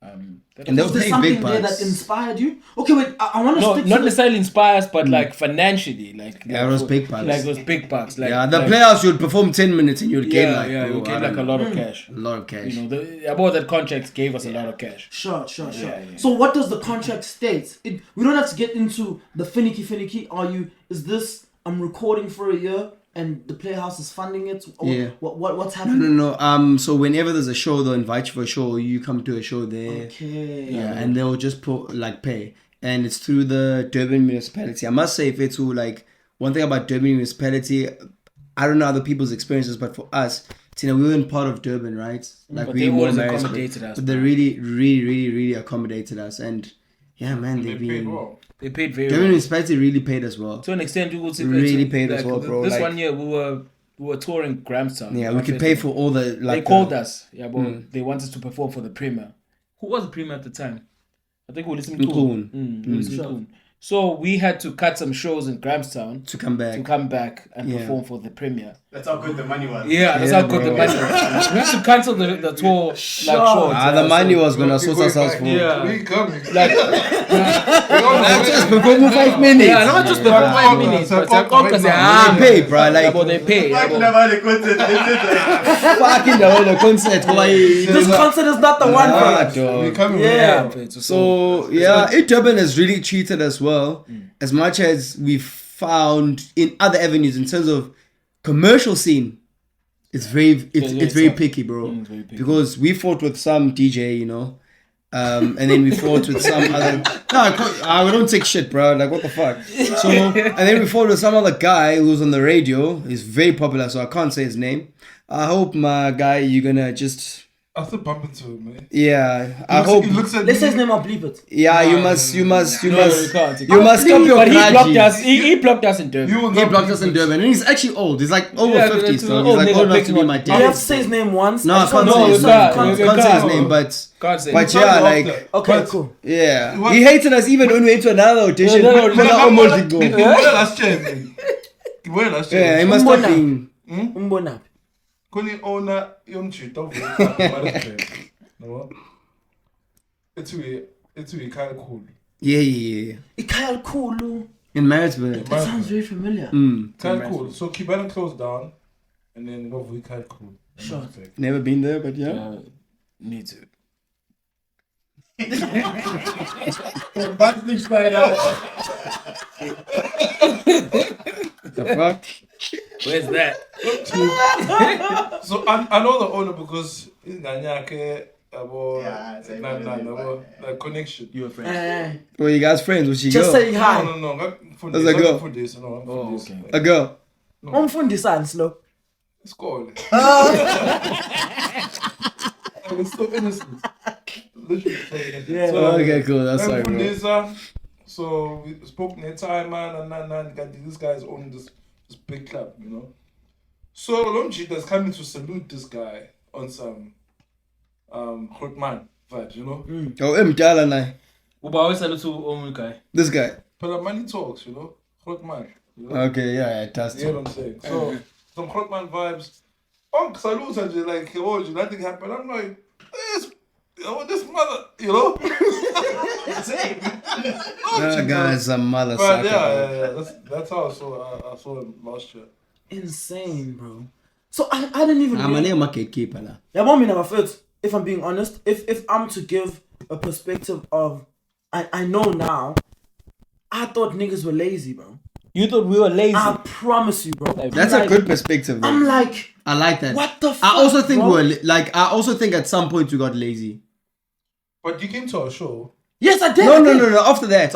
That And was- they Was were there paying big something there bucks. that inspired you? Okay, wait. I want to no, stick not to necessarily inspires, but like financially, Yeah, it was big bucks. Like it was big bucks. Like Yeah, the like, playhouse you'd perform 10 minutes and you'd gain like, you bro, get I like a don't lot know. of cash. A lot of cash. You know, about that contract gave us a lot of cash. Sure. Yeah. So what does the contract state? We don't have to get into the finicky. Is this I'm recording for a year and the Playhouse is funding it? Or Yeah. What's happening? No. So whenever there's a show, they'll invite you for a show. You come to a show there. Okay. Yeah, and they'll just pay. And it's through the Durban municipality. I must say, if it's like one thing about Durban municipality, I don't know other people's experiences, but for us, we weren't part of Durban, right? Like But we they more always Marisburg. accommodated us, But they bro. really accommodated us. And yeah, man, They they've paid been. well. They paid very Durban well. municipality really paid as well. To an extent, you would say Really paid us well, bro, This like- 1 year we were touring Grahamstown. Yeah, our we could pay festival. for all the like. They called us, but they wanted to perform for the premier. Who was the premier at the time? I think we were listening to Nkun. We were listening to Nkun. So we had to cut some shows in Grahamstown to come back. to come back and Yeah. perform for the premier. That's how good the money was. Yeah, that's Yeah, how good the bro. money was. We had to cancel the tour like short. The money was gonna People sort ourselves like, for. Yeah. We coming. Like, Perform for 5 minutes. yeah, not just the 5 minutes, but They pay, bro. Like but they pay. Like Yeah, never the content. fucking the whole concert. Why? This concert is not the one, Nah, bro. We dog. coming. Yeah. So yeah, Durban has really cheated as well, as much as we've found in other avenues in terms of commercial scene. It's very it's very picky, bro. it's very picky. Because we fought with some DJ, you know, and then we fought with some other. No, I don't take shit, bro. Like what the fuck. So and then we fought with some other guy who's on the radio. He's very popular, so I can't say his name. I hope my guy, you're gonna just. I still bump into him, man. Yeah, I hope. He looks at Let's say his me. name, I'll bleep it. Yeah, you No, must No, you can't. you must stop your But he blocked grudges. us. He blocked us in Durban. You will He not blocked us in believe it. Durban, and he's actually old. He's like over Yeah, 50, that's so an he's old like nigga old enough to picking be on- my You have dad. to say his name once. No, I just can't wanna say know his so name. you can't. can't- You Can't say his can't. name, but Can't say. but Tell yeah, me like after. Okay, But- cool. yeah, What? he hated us even when we went to another audition. No, When I No, almost no, did go. Where last year, man? Where last year? Yeah, he must have Umbona. been. Umbona. Kuni owner yomchito of no. It's really kind of cool. Yeah. Ikayal Kulu. In Maritzburg. That sounds very familiar. Mm. Kind of cool. So Kibana closed down, and then go we kind of cool. Sure. Never been there, but yeah. Need to. The fuck? Where's that? So I know the owner because he's Ganyake about Yeah, it's like- like connection. You were friends. Were you guys friends? Was she Just girl? saying hi. No. That's a girl. For this, no, I'm for Oh, this. okay. A girl. Umfundisa slow. It's called. It's so innocent. Literally so innocent. Yeah. So, Okay, cool. That's sorry, bro. Fundisa, so we spoke next time, man, and this guy's owning this big club, you know. So Lomchi is coming to salute this guy on some Grootman vibes, you know. Oh, mdala naye. Uba always said to own guy. This guy. But the money talks, you know. Grootman. You know? Okay, yeah, it does. You know what I'm saying? So some Grootman vibes. Oh, salute and just like, oh, nothing happened. I'm like, this mother, you know. That guy's a mother But sucker. yeah. That's how I saw him last year. Insane, bro. So I didn't even. I'm a gatekeeper now. Yeah, but I mean, if I'm being honest, if I'm to give a perspective of, I know now, I thought niggas were lazy, bro. You thought we were lazy? I promise you, bro. That's a good perspective, though. I'm like, I like that. what the fuck, I also think bro? I also think at some point we got lazy. But you came to our show. Yes, I did. No. I did. After that.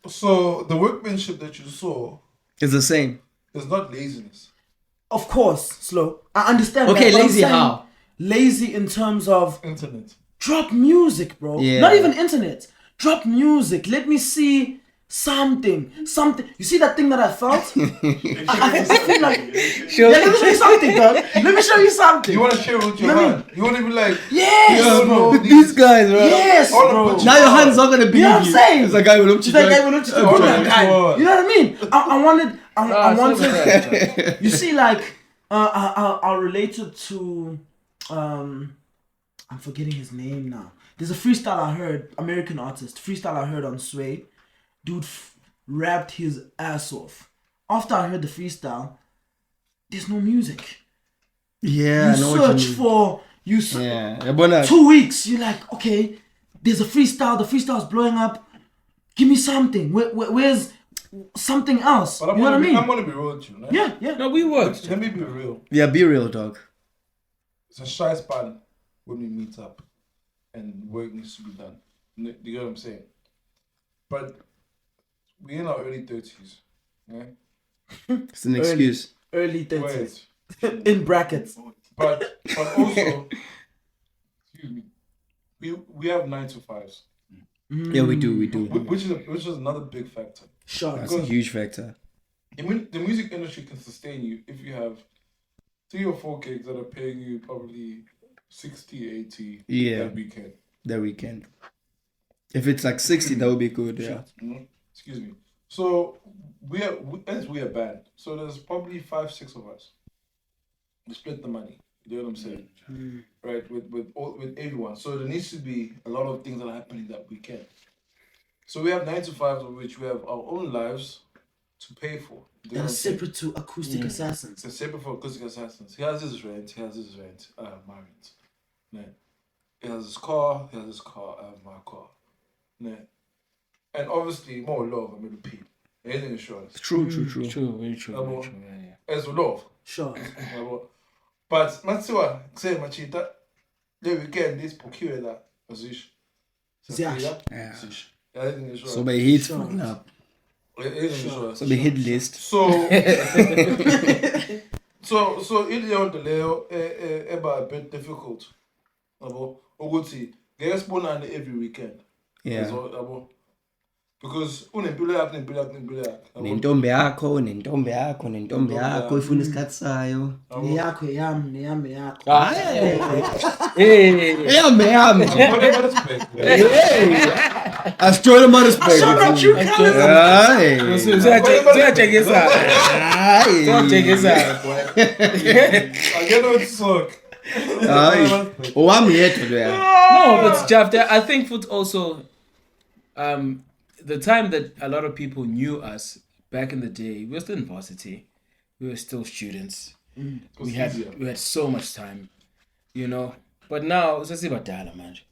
So the workmanship that you saw It's the same. is not laziness. Of course, slow. I understand. Okay, that, but I'm lazy saying how? Lazy in terms of Internet. drop music, bro. Yeah. Not even internet. Drop music. Let me see something. You see that thing that I felt? I feel like. Sure. Yeah, let me show you something, dog. Let me show you something. You want to share with your You know what I hand. You want to be like, Yes, yo, bro. no, These guys, right? Yes, All the bro. butchers- Now your hand's not gonna believe You know what I'm saying? It's like I will She's like, I will not just Okay, that guy. sure. You know what I mean? I wanted. You see, like, I'll relate it to, I'm forgetting his name now. There's a freestyle I heard, American artist, freestyle I heard on Sway. Dude rapped his ass off. After I heard the freestyle, there's no music. Yeah, I You know what search you mean. for, Yeah. 2 weeks, you're like, okay, there's a freestyle, the freestyle's blowing up. Give me something. Where's something else? But You know what I mean? I'm gonna be real with you, right? Yeah. No, we worked. Let me be real. Yeah, be real, dog. It's a shy spot when we meet up and work needs to be done. You get what I'm saying? But we're in our early 30s. Yeah? It's an excuse. Early 30s. Wait. In brackets. But also, excuse me, we have 9 to 5s, Yeah, we do. which is another big factor. Sure. That's a huge factor. I mean, the music industry can sustain you if you have 3 or 4 gigs that are paying you probably 60, 80 that weekend. That weekend. If it's like 60, that would be good. Yeah. Excuse me. So we are a band. So there's probably 5, 6 of us. We split the money. You know what I'm saying? Right, with everyone. So there needs to be a lot of things that are happening that weekend. So we have 9 to 5, of which we have our own lives to pay for. You know That what I'm is saying? separate to Acoustic Assassins. It's separate for Acoustic Assassins. He has his rent, my rent. Yeah. He has his car, I have my car. Yeah. And obviously, more love, I'm in the P. Anything insurance. True. True, very true. Very true. As love. Sure. But Matsiwa, say Machita, the weekend is procure that position. Ziash. Yeah. Anything insurance. So by hit Sure. fucking up. Anything insurance. So by hit list. So it on the layout a bit difficult. Ukuthi ngeke sibonane every weekend. Yeah. Because unempilo yakho. Nentombi yakho ifuna isikhathi sayo. Neyakho yami. Eyami. Asitshole ama respect. Shout out you, Khaled. Hayi. Siyajekisa. Hayi. I get on sock. Hayi. Owami yedwa lo ya. No, but Jeff, I think foot also, the time that a lot of people knew us back in the day, we were still in varsity, we were still students. We had so much time, you know. But now sesibadala manje.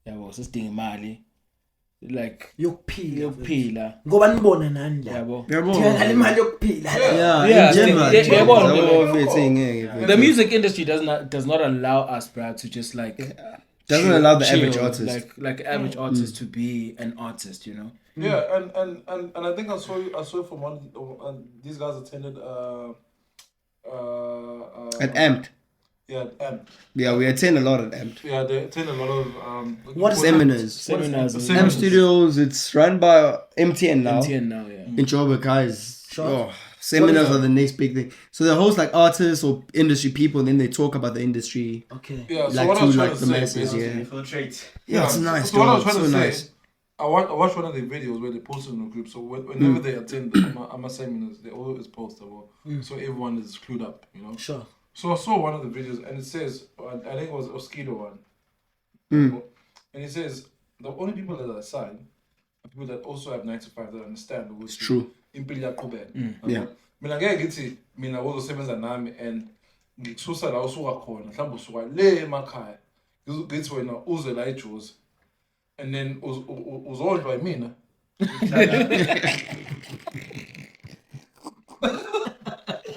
Yabo, sesidinga imali. Like yokuphila. Ngoba nibona nani la. Yabo. Ngiyala imali yokuphila. Yeah, in general. The music industry does not allow us, bruh, to just like doesn't allow the chill, average artist. like average artist to be an artist, you know. Yeah, and I think I saw from one. These guys attended At Amped. Yeah, at Amped. Yeah, we attend a lot at Amped. Yeah, they attend a lot of What is Seminars. Seminars. Amp Studios, it's run by MTN now. MTN now, yeah. In Joburg, guys. Sure. Oh, Seminars are the next big thing. So they host like artists or industry people, and then they talk about the industry. Okay. Yeah, so Like what I was to trying like to the say, masses, basically, yeah. Infiltrate. Yeah, it's nice. So what I was dog. trying So to nice. say, I watched one of the videos where they posted in a group. So whenever they attend I'm seminars, they always post about, so everyone is clued up, you know. Sure. So I saw one of the videos and it says, I think it was a Oskido one, and it says the only people that are assigned are people that also have 9 to 5 that understand. It's true. Yeah. Mina ngeke ngithi mina uzosebenza nami and ngikususa la usuka khona mhlawumbe usuka le emakhaya ngithi wena uze la eJozi and then uzondlwa yimina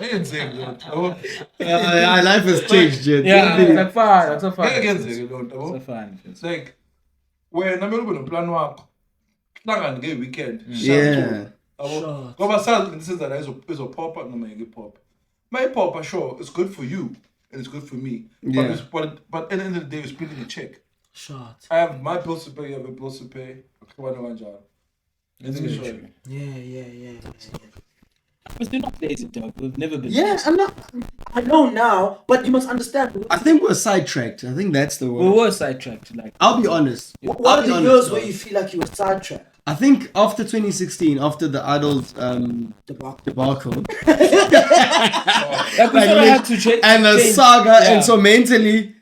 ayenzeki lo Life has changed, Jet. Yeah, it's fine. It's fine. ngeke kenzeke lo nto yabo It's fine. it's like wena kumele ube noplan wakho hlangane nge-weekend Yeah. yabo ngoba sazi into senza la izopopha noma ngeke ipopha mayipopha sure it's good for you and it's good for me Yeah. but at the end of the day we're splitting a check. Short. I have my bills to pay, you have your bills to pay. That's very true. Yeah. But they're not lazy, dog. We've never been. Yeah, I know now, but you must understand. I think we're sidetracked. I think that's the We word. were sidetracked. Like, I'll be honest. What I'll are be the honest, years dog. where you feel like you were sidetracked? I think after 2016, after the Idols debacle, like we sort of had to change. and the change. saga, Yeah. and so mentally,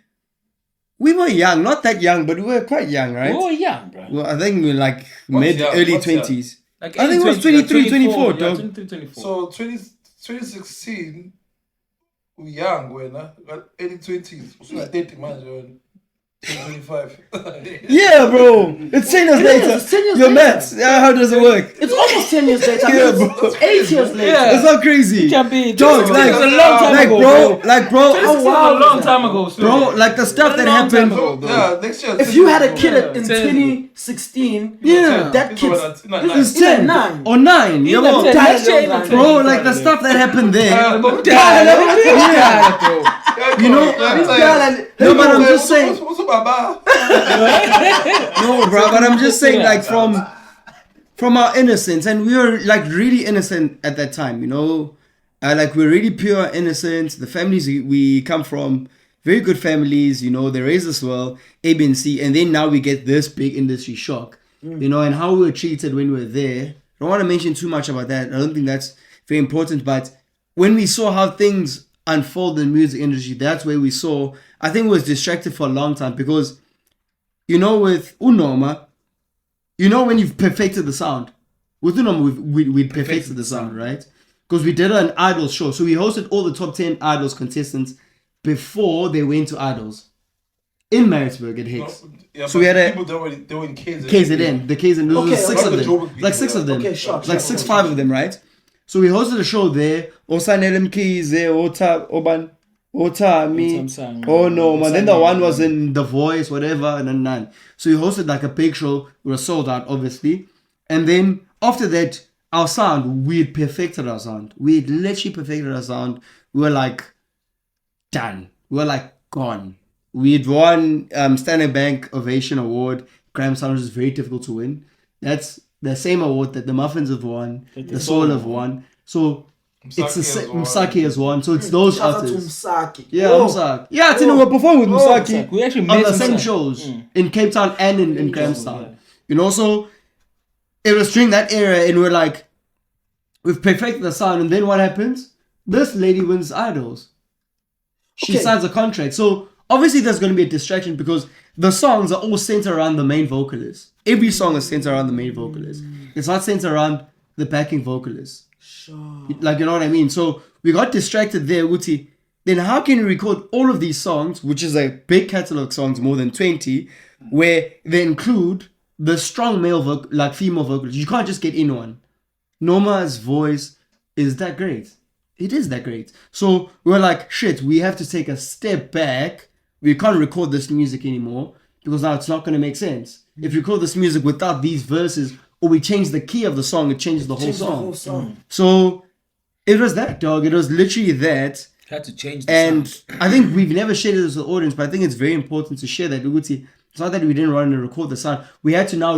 we were young, not that young, but we were quite young, right? We were young, bro. Well, I think we were like What's young? early What's young? 20s. Like I think it was 23, 24, dog. 23, 24. So 2016, we young, when early 20s, so like 30 months, 25. Yeah, bro. It's 10 years later. It's 10 years Your later. maths. Yeah, how does it work? It's almost 10 years later. Yeah, It's 8 years later. Yeah. It's not crazy. It can be. Dog, It's like, a long time like, ago, bro, like, bro, How It's wild a long is that? time ago, still. bro, like the stuff that long time happened. ago. Yeah, next year. If you had a kid in Yeah. 2016, Yeah. that kid's It's He's 10 like 9. or 9. Yeah, bro. Next year, even Bro, like the stuff that happened there. You know, no, but I'm just saying. What's up, Baba? No, bro, but I'm just saying, like, from our innocence, and we were like really innocent at that time, you know, like we're really pure innocent. The families we come from, very good families, you know, they raised us well, A, B, and C, and then now we get this big industry shock, you know, and how we were treated when we were there. I don't want to mention too much about that. I don't think that's very important, but when we saw how things unfold in the music industry, that's where we saw, I think we was distracted for a long time because, you know, with Unoma, you know when you've perfected the sound. With Unoma, we perfected the sound, right? Because we did an Idols show. So we hosted all the top 10 Idols contestants before they went to Idols. In Maritzburg at Hicks. Yeah, So we had a- people they were in KZN. KZN. The KZN. There was Okay, six okay. of Like the them. Joburg people, Like 6 of them. Okay, sure, Like 5 of them, right? So we hosted a show there. Osanelem Kize, Ota, Oban, Ota, me. Oh no, man. Then the one was in The Voice, whatever, and then none. So we hosted like a big show. We were sold out, obviously. And then after that, our sound, we had perfected our sound. We had literally perfected our sound. We were like done. We were like gone. We had won Standard Bank Ovation Award. Graham Sound was very difficult to win. That's the same award that the Muffins have won, the Soul have won. So Msaki has won. So it's those Shout out to artists. Msaki. Yeah, Oh, Msaki. Yeah, I think we performed with Msaki We actually on met the same Msaki. shows in Cape Town and in Grahamstown. yeah. You know, so it was during that era, and we're like, we've perfected the sound, and then what happens? This lady wins Idols. She Okay. signs a contract. So obviously there's going to be a distraction because the songs are all centered around the main vocalist. Every song is centered around the main vocalist. It's not centered around the backing vocalist. Sure. Like, you know what I mean? So we got distracted there, Uti. Then how can you record all of these songs, which is a big catalog songs, more than 20, where they include the strong like female vocalists? You can't just get in one. Norma's voice is that great. It is that great. So we're like, shit, we have to take a step back. We can't record this music anymore because now it's not going to make sense. If you record this music without these verses, or we change the key of the song, it changes the whole Change the song. whole song. So it was that, dog. It was literally that. Had to change the And sound. I think we've never shared this with the audience, but I think it's very important to share that. Uguti, it's not that we didn't run and record the sound. We had to now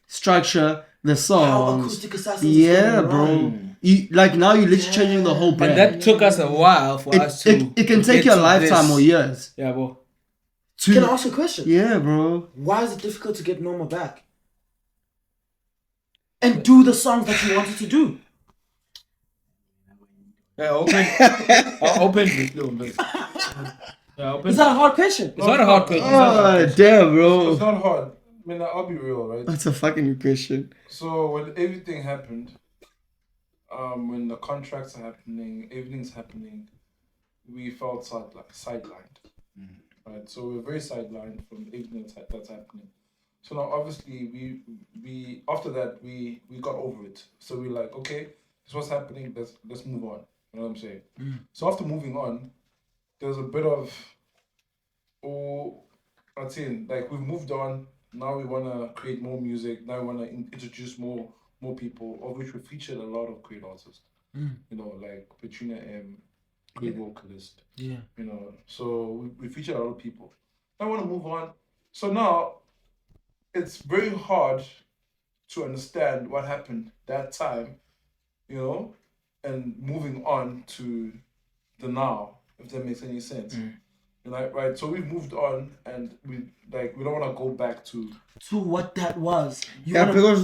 restructure the How songs. Acoustic Assassins is Yeah, gonna bro. run. You like now you're literally changing the whole brand. And that took us a while for us to. It can take you a lifetime or years. Yeah, bro. Can I ask a question? Yeah, bro. Why is it difficult to get Norma back? And do the songs that you wanted to do? Yeah, open. Yeah, open. Is that a hard question? It's not a hard question. Oh, damn, bro. It's not hard. I mean, I'll be real, right? That's a fucking good question. So when everything happened, when the contracts are happening, everything's happening, we felt sidelined. Right? So we're very sidelined from everything that's happening. So now obviously we after that we got over it. So we're like, okay, this is what's happening, let's move on. You know what I'm saying? So after moving on, there's a bit of that's it. Like we've moved on. Now we wanna create more music. Now we wanna introduce more people, of which we featured a lot of great artists. You know, like Petrina M, great vocalist. Yeah. You know, so we featured a lot of people. I want to move on. So now, it's very hard to understand what happened that time, you know, and moving on to the now, if that makes any sense. You know, right? So we've moved on, and we don't want to go back to what that was. Because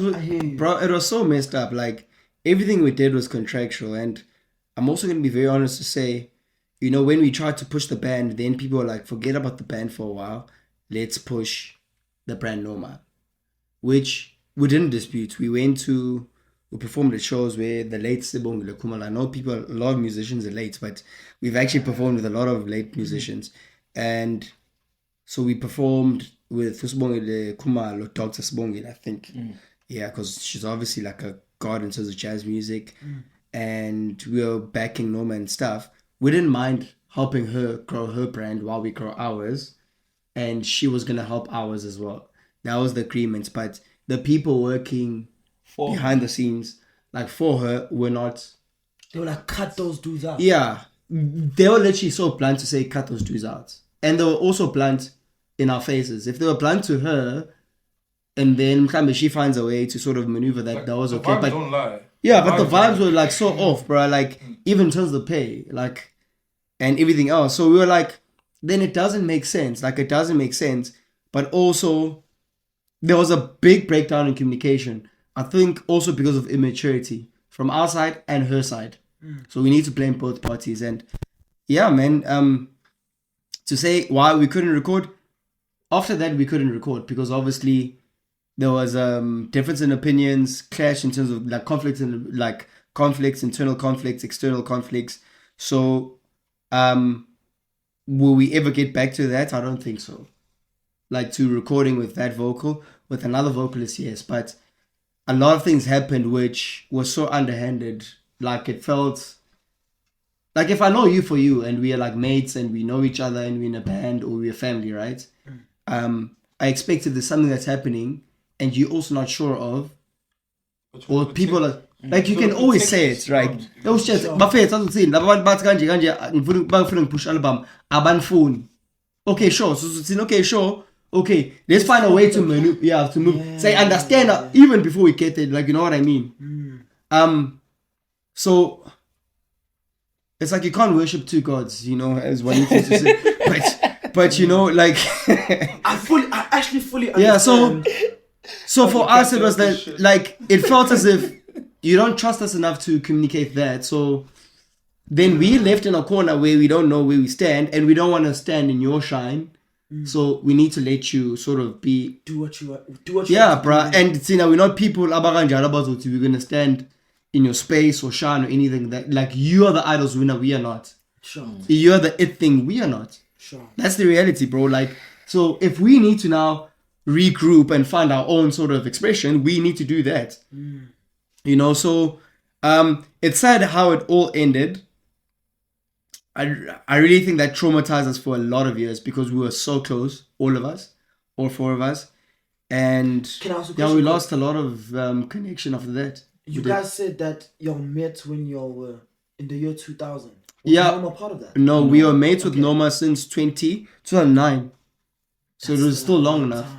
bro, it was so messed up. Like everything we did was contractual, and I'm also gonna be very honest to say, you know, when we tried to push the band, then people were like, forget about the band for a while. Let's push the brand Norma, which we didn't dispute. We performed at shows where the late Sibongile Kumala. I know a lot of musicians are late, but we've actually performed with a lot of late musicians. And so we performed with Sibongile Kumalo, Dr. Sibongile, I think. Yeah, because she's obviously like a god in terms of jazz music. And we were backing Norma and stuff. We didn't mind helping her grow her brand while we grow ours. And she was going to help ours as well. That was the agreement. But the people working behind the scenes, like for her, were not... They were like, cut those dudes out. Yeah. They were literally so blunt to say, cut those dudes out. And they were also blunt in our faces. If they were blunt to her, and then she finds a way to sort of maneuver that, like, that was the okay. vibes But don't lie. yeah, but the vibes were like so off, bro. Like even in terms of the pay, like, and everything else. So we were like, then it doesn't make sense. Like it doesn't make sense. But also, there was a big breakdown in communication. I think also because of immaturity from our side and her side. So we need to blame both parties. And yeah, man, to say why we couldn't record, after that we couldn't record because obviously there was difference in opinions, clash in terms of like conflicts, internal conflicts, external conflicts. So will we ever get back to that? I don't think so. Like to recording with that vocal, with another vocalist, yes, but a lot of things happened which was so underhanded. Like it felt like if I know you for you and we are like mates and we know each other and we're in a band or we're a family, right? I expected there's something that's happening and you're also not sure of, or people are like you can always say it, right? Those just buffets doesn't see push album phone. Okay, sure. So it's okay, sure. Okay, let's find a way to move. Yeah, say understand even before we get it. Like you know what I mean. So it's like you can't worship two gods, you know, as one used to say. But you know, like I actually fully understand. Yeah, so for us it was like it felt as if you don't trust us enough to communicate that. So then we left in a corner where we don't know where we stand and we don't want to stand in your shine. So we need to let you sort of do what you yeah, bruh. And you know, we're not people we're gonna stand in your space or shine or anything that like you are the idols winner, we are not. Sure. You're the it thing, we are not. Sure. That's the reality, bro. Like so if we need to now regroup and find our own sort of expression, we need to do that. You know, so it's sad how it all ended. I really think that traumatized us for a lot of years because we were so close, all of us, all four of us, and yeah, we lost a lot of connection after that. You guys said that y'all met when y'all were in the year 2000. Was Norma part of that? No, we were mates with Norma since 2009. So it was still long enough.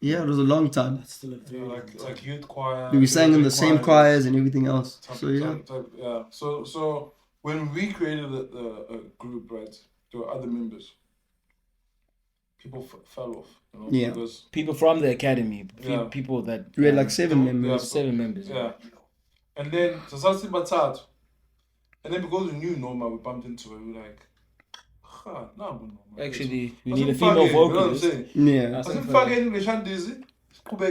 Yeah, it was a long time. That's still a very Yeah, long like time. youth choir. We sang in the children's same choirs and everything else. So yeah. Yeah. So when we created a group, right, there were other members. People fell off, you know, Yeah. because People from the academy, Yeah. people that We had like Yeah, 7 members. 7 members. yeah, and then so Sasi Batat, and then because we knew Norma, we bumped into her. We were like, "Ha, no, Norma." Actually, we I need a said, female "Fuck it," you know what I'm vocalist. saying? Yeah. I said, "Fuck it, English and Dizzy."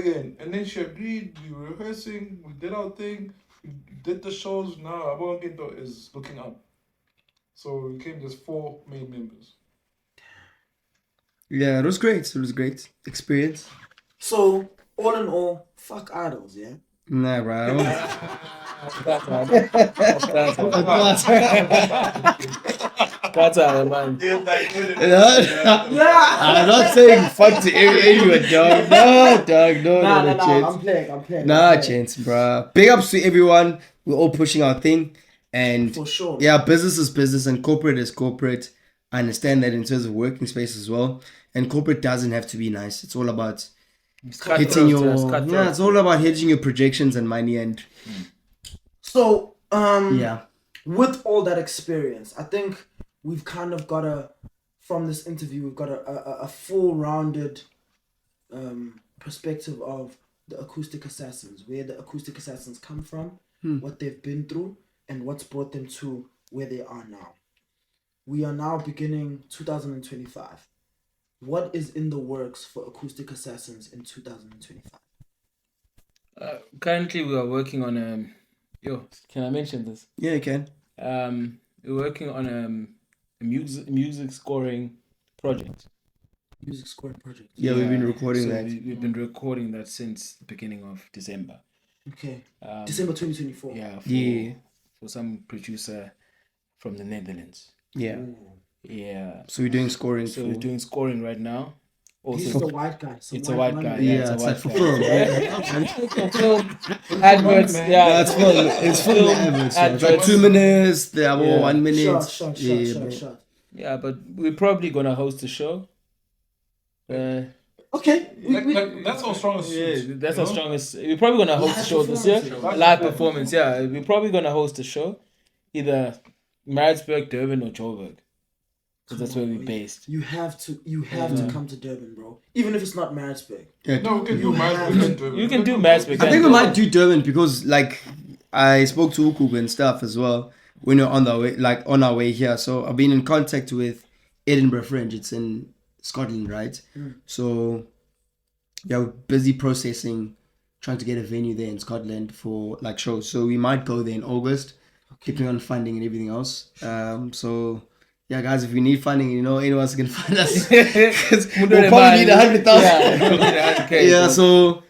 Again. And then she agreed. We were rehearsing. We did our thing. We did the shows. Now Abonginto is looking up. So we became just 4 main members. Yeah, it was great. It was a great experience. So all in all, fuck idols, yeah. Nah, bro. That's all, man. I'm not saying fuck to anyone, dog. No, dog. No, no, chance. I'm playing. Nah, chance, bro. Big ups to everyone. We're all pushing our thing. And For sure. yeah, business is business and corporate is corporate. I understand that in terms of working space as well. And corporate doesn't have to be nice. It's all about hitting your it's all about hitting your projections and money and So yeah. with all that experience, I think we've kind of got from this interview, we've got a full-rounded perspective of the Acoustic Assassins, where the Acoustic Assassins come from, what they've been through, and what's brought them to where they are now. We are now beginning 2025. What is in the works for Acoustic Assassins in 2025? Currently, we are working on can I mention this? Yeah, you can. We're working on a music scoring project. Music scoring project. Yeah, we've been recording that. We've been recording that since the beginning of December. Okay. December 2024. Yeah. For some producer from the Netherlands. Yeah. Ooh. Yeah. So we're doing scoring. So we're doing scoring right now. Also, He's a white guy. it's a white guy. Yeah, it's it's a like white for guy. film. Film, adverts. Yeah, It's film. It's film adverts. So it's like 2 minutes. They have all 1 minute. Shot. Yeah, but we're probably gonna host a show. Okay. Like, that's our strongest Yeah, suit, that's you our know? strongest. We're probably gonna host a show this year. Live performance. Yeah, we're probably gonna host a show, either Maritzburg, Durban, or Joburg, because that's where we're based. You have to come to Durban, bro. Even if it's not Maritzburg. Yeah. No, we can do Maritzburg. You can do Maritzburg. I think we might do Durban because like I spoke to Ukuku and stuff as well when we're on our way here. So I've been in contact with Edinburgh Fringe. It's in Scotland, right? So yeah, we're busy processing, trying to get a venue there in Scotland for like shows. So we might go there in August, depending on funding and everything else. So yeah, guys, if you need funding, you know anyone else can find us. We'll probably need 100,000. Yeah, so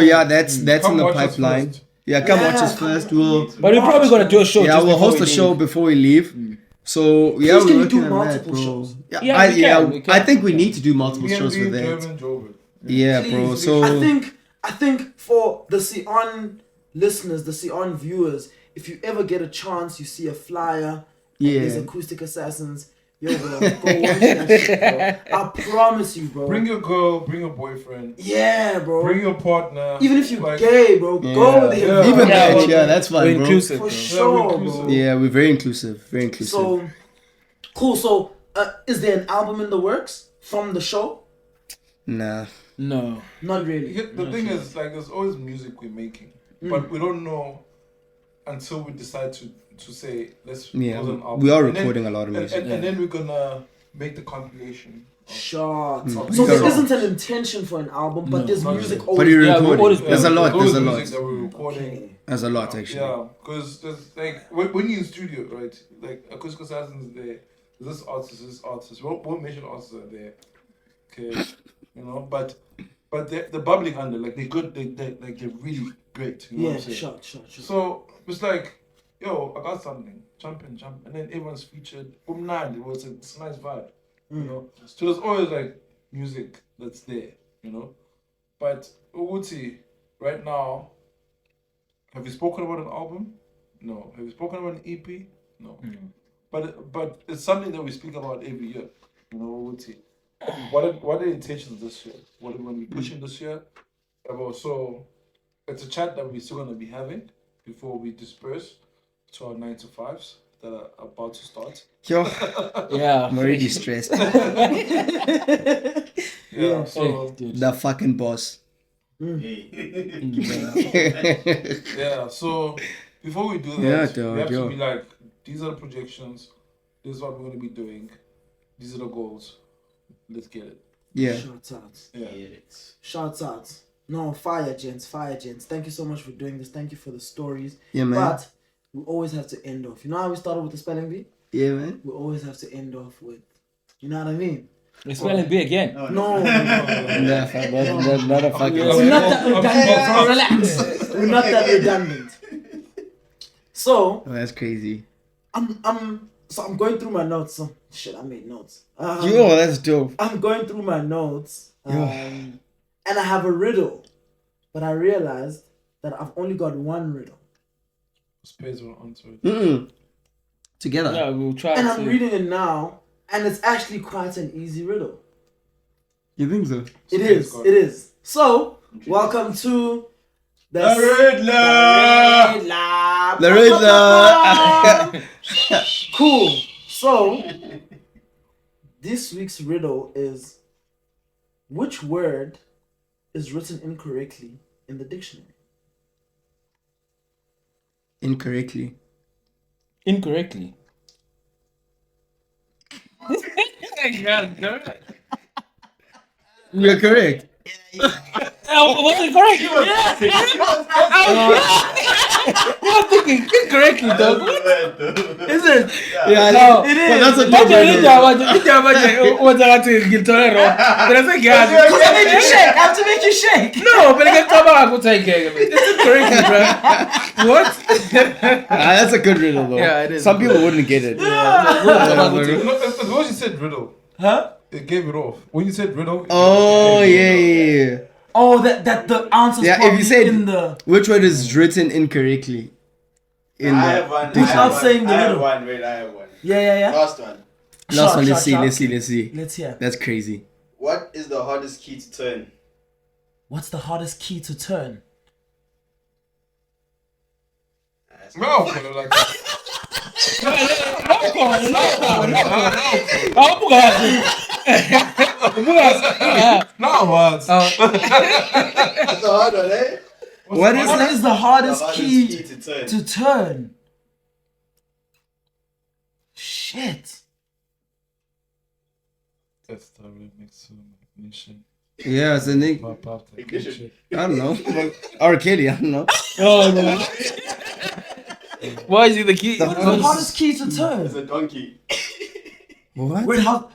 yeah, that's in the pipeline. Yeah, come watch us first. But we're probably gonna do a show. Yeah, we'll host a show before we leave. So yeah, we're working on that, bro. I think we need to do multiple shows for that. Yeah, bro. So I think for the Sion listeners, the Sion viewers, if you ever get a chance, you see a flyer. Yeah. There's Acoustic Assassins. Yo, bro, go watch that shit, bro. I promise you, bro. Bring your girl, bring your boyfriend. Yeah, bro. Bring your partner. Even if you're gay, bro, go with him. Yeah. even that, that's fine, We're bro. inclusive, For bro. sure, bro. Yeah, we're very inclusive. Very inclusive. So, cool. So, is there an album in the works from the show? Nah. No. Not really. The thing is, like, there's always music we're making, but we don't know until we decide to say let's Yeah, close an album. we are And then- recording a lot of music. and then we're gonna make the compilation. Short. Mm. So there Yeah. isn't an intention for an album, but there's not music really. But always. you're Yeah, recording. always- There's a lot. There's There's a always lot. music that we're recording. Okay. There's a lot actually. Yeah, because there's like when you're in studio, right? Like Acoustic Assassins, there's this artist. We won't mention artists are there, okay? You know, but they're bubbling under. Like they're good. They're really great. You know what Yeah, I'm saying? short. So it's like, yo, I got something. Jump, and then everyone's featured. It's a nice vibe. You know. So there's always like music that's there. You know. But Uguti, right now, have you spoken about an album? No. Have you spoken about an EP? No. But it's something that we speak about every year. You know, Uguti. what are the intentions this year? What are we going to be pushing this year? So it's a chat that we're still going to be having before we disperse to our 9 to 5s that are about to start. Yo, Yeah, I'm already stressed. Yeah, so The fucking boss. yeah, so before we do that, Yeah, we dog, have yo. to be like, these are the projections, this is what we're going to be doing, these are the goals. Let's get it. Yeah. Shouts out. Yeah. Shouts out. No, fire, gents. Thank you so much for doing this. Thank you for the stories. Yeah, man. But we always have to end off. You know how we started with the spelling bee? Yeah, man. We always have to end off with, you know what I mean? We're spelling big again. No. Nah, fam, that's not a fucking. We're not that redundant. Relax. We're not that redundant. So Oh, that's crazy. I'm going through my notes. So, shit, I made notes. Yo, that's dope. I'm going through my notes, and I have a riddle, but I realized that I've only got one riddle. Space will answer it. Together. Yeah, we'll try And to. I'm reading it now, and it's actually quite an easy riddle. You think so? It is. So, welcome to the Riddler. Cool. So, this week's riddle is: which word is written incorrectly in the dictionary? Incorrectly. Incorrectly. You're correct. Was it correct? You're thinking incorrectly, dog. Is it? Yeah, No, it is. it But that's a is. good riddle. I make you shake. I have to make you shake. No, but I come back and take care of it. It's incorrectly, bro. What? That's a good riddle, though. Yeah, it is. Some people wouldn't get it. When you said riddle, Huh? it gave it off. When you said riddle, Oh, it gave it yeah. Oh, that the answer's Yeah, if probably you said in the. which word is written incorrectly in I the have one. Without saying the I have riddle. one. Wait, I have one. Yeah. Last one. last one. Let's Shot. see. Let's hear. That's crazy. What is the hardest key to turn? What's the hardest key to turn? No, like no words. That's a hard one, eh? What is What that? is the hardest key to turn. to turn? Shit. That's the remix to ignition. Yeah, it's a Nick. Pop up the Ignition. I don't know. R. Kelly, I don't know. Oh, no. Why is he the key? What is the hardest key to It's turn? a donkey. What? Wait, how?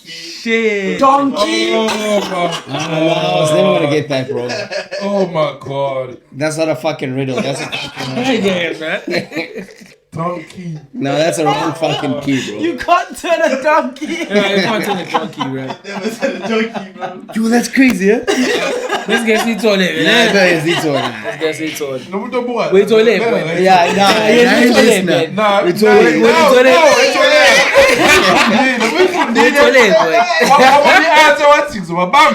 Shit. Donkey. I was never gonna get that, bro. Oh my god. That's not a fucking riddle. That's a fucking man. Donkey. no. That's a wrong fucking key, bro. You can't turn a donkey. Yeah, you can't turn a donkey, bro. Never said a donkey, bro. Yo, that's crazy, yeah. This guy's in toilet, Yeah, man. no, it's this one. This guy's in toilet. No, we don't want. Wait, toilet, boy. Yeah, nah, Yeah, nah, it's listen, toilet, nah. Nah, It's nah, toilet. no, It's toilet. no, it's toilet. In toilet, boy. What do you answer? What things? What bam?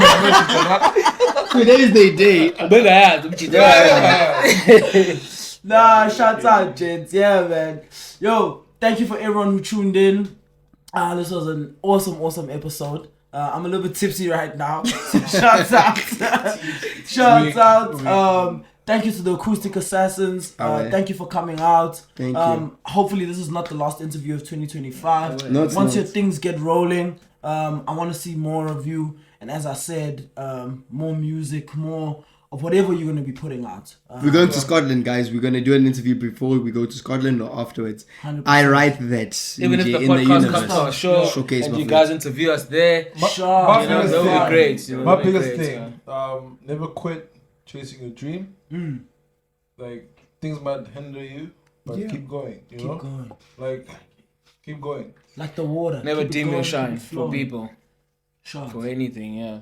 Today's the day. Big ass, I'm cheating. Nah, shouts out, gents. Yeah, man. Yo, thank you for everyone who tuned in. This was an awesome episode. I'm a little bit tipsy right now. So shouts out. Shouts out. Thank you to the Acoustic Assassins. Alright. Thank you for coming out. Thank you. Hopefully this is not the last interview of 2025. No, it's Once not. your things get rolling, I want to see more of you. And as I said, more music, more of whatever you're going to be putting out. We're going to Scotland, guys. We're going to do an interview before we go to Scotland or afterwards. 100%. I write that Even if in the the podcast universe. comes out, sure, Showcase and my you flex. guys interview us there, Sure. you know, biggest that would thing. be great. You know, My that'd be biggest great, thing, never quit chasing your dream. Like things might hinder you, but Yeah. keep going. You Keep know, going. like keep going. Like the water. Never Keep it dim your going, shine keep it for flowing. people, Sure. for anything, yeah.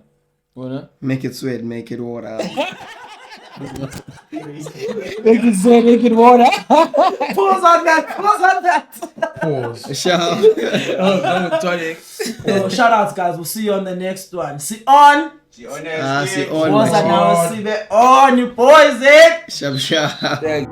Wanna? Make it sweat, make it water. Making sand, making water. Pause on that. Pause. Ciao. Oh, tonic. Yo, shout outs, guys. We'll see you on the next one. See on. See on Ah, see on. Boys are on. now see the on you boys. Shab shab. Thank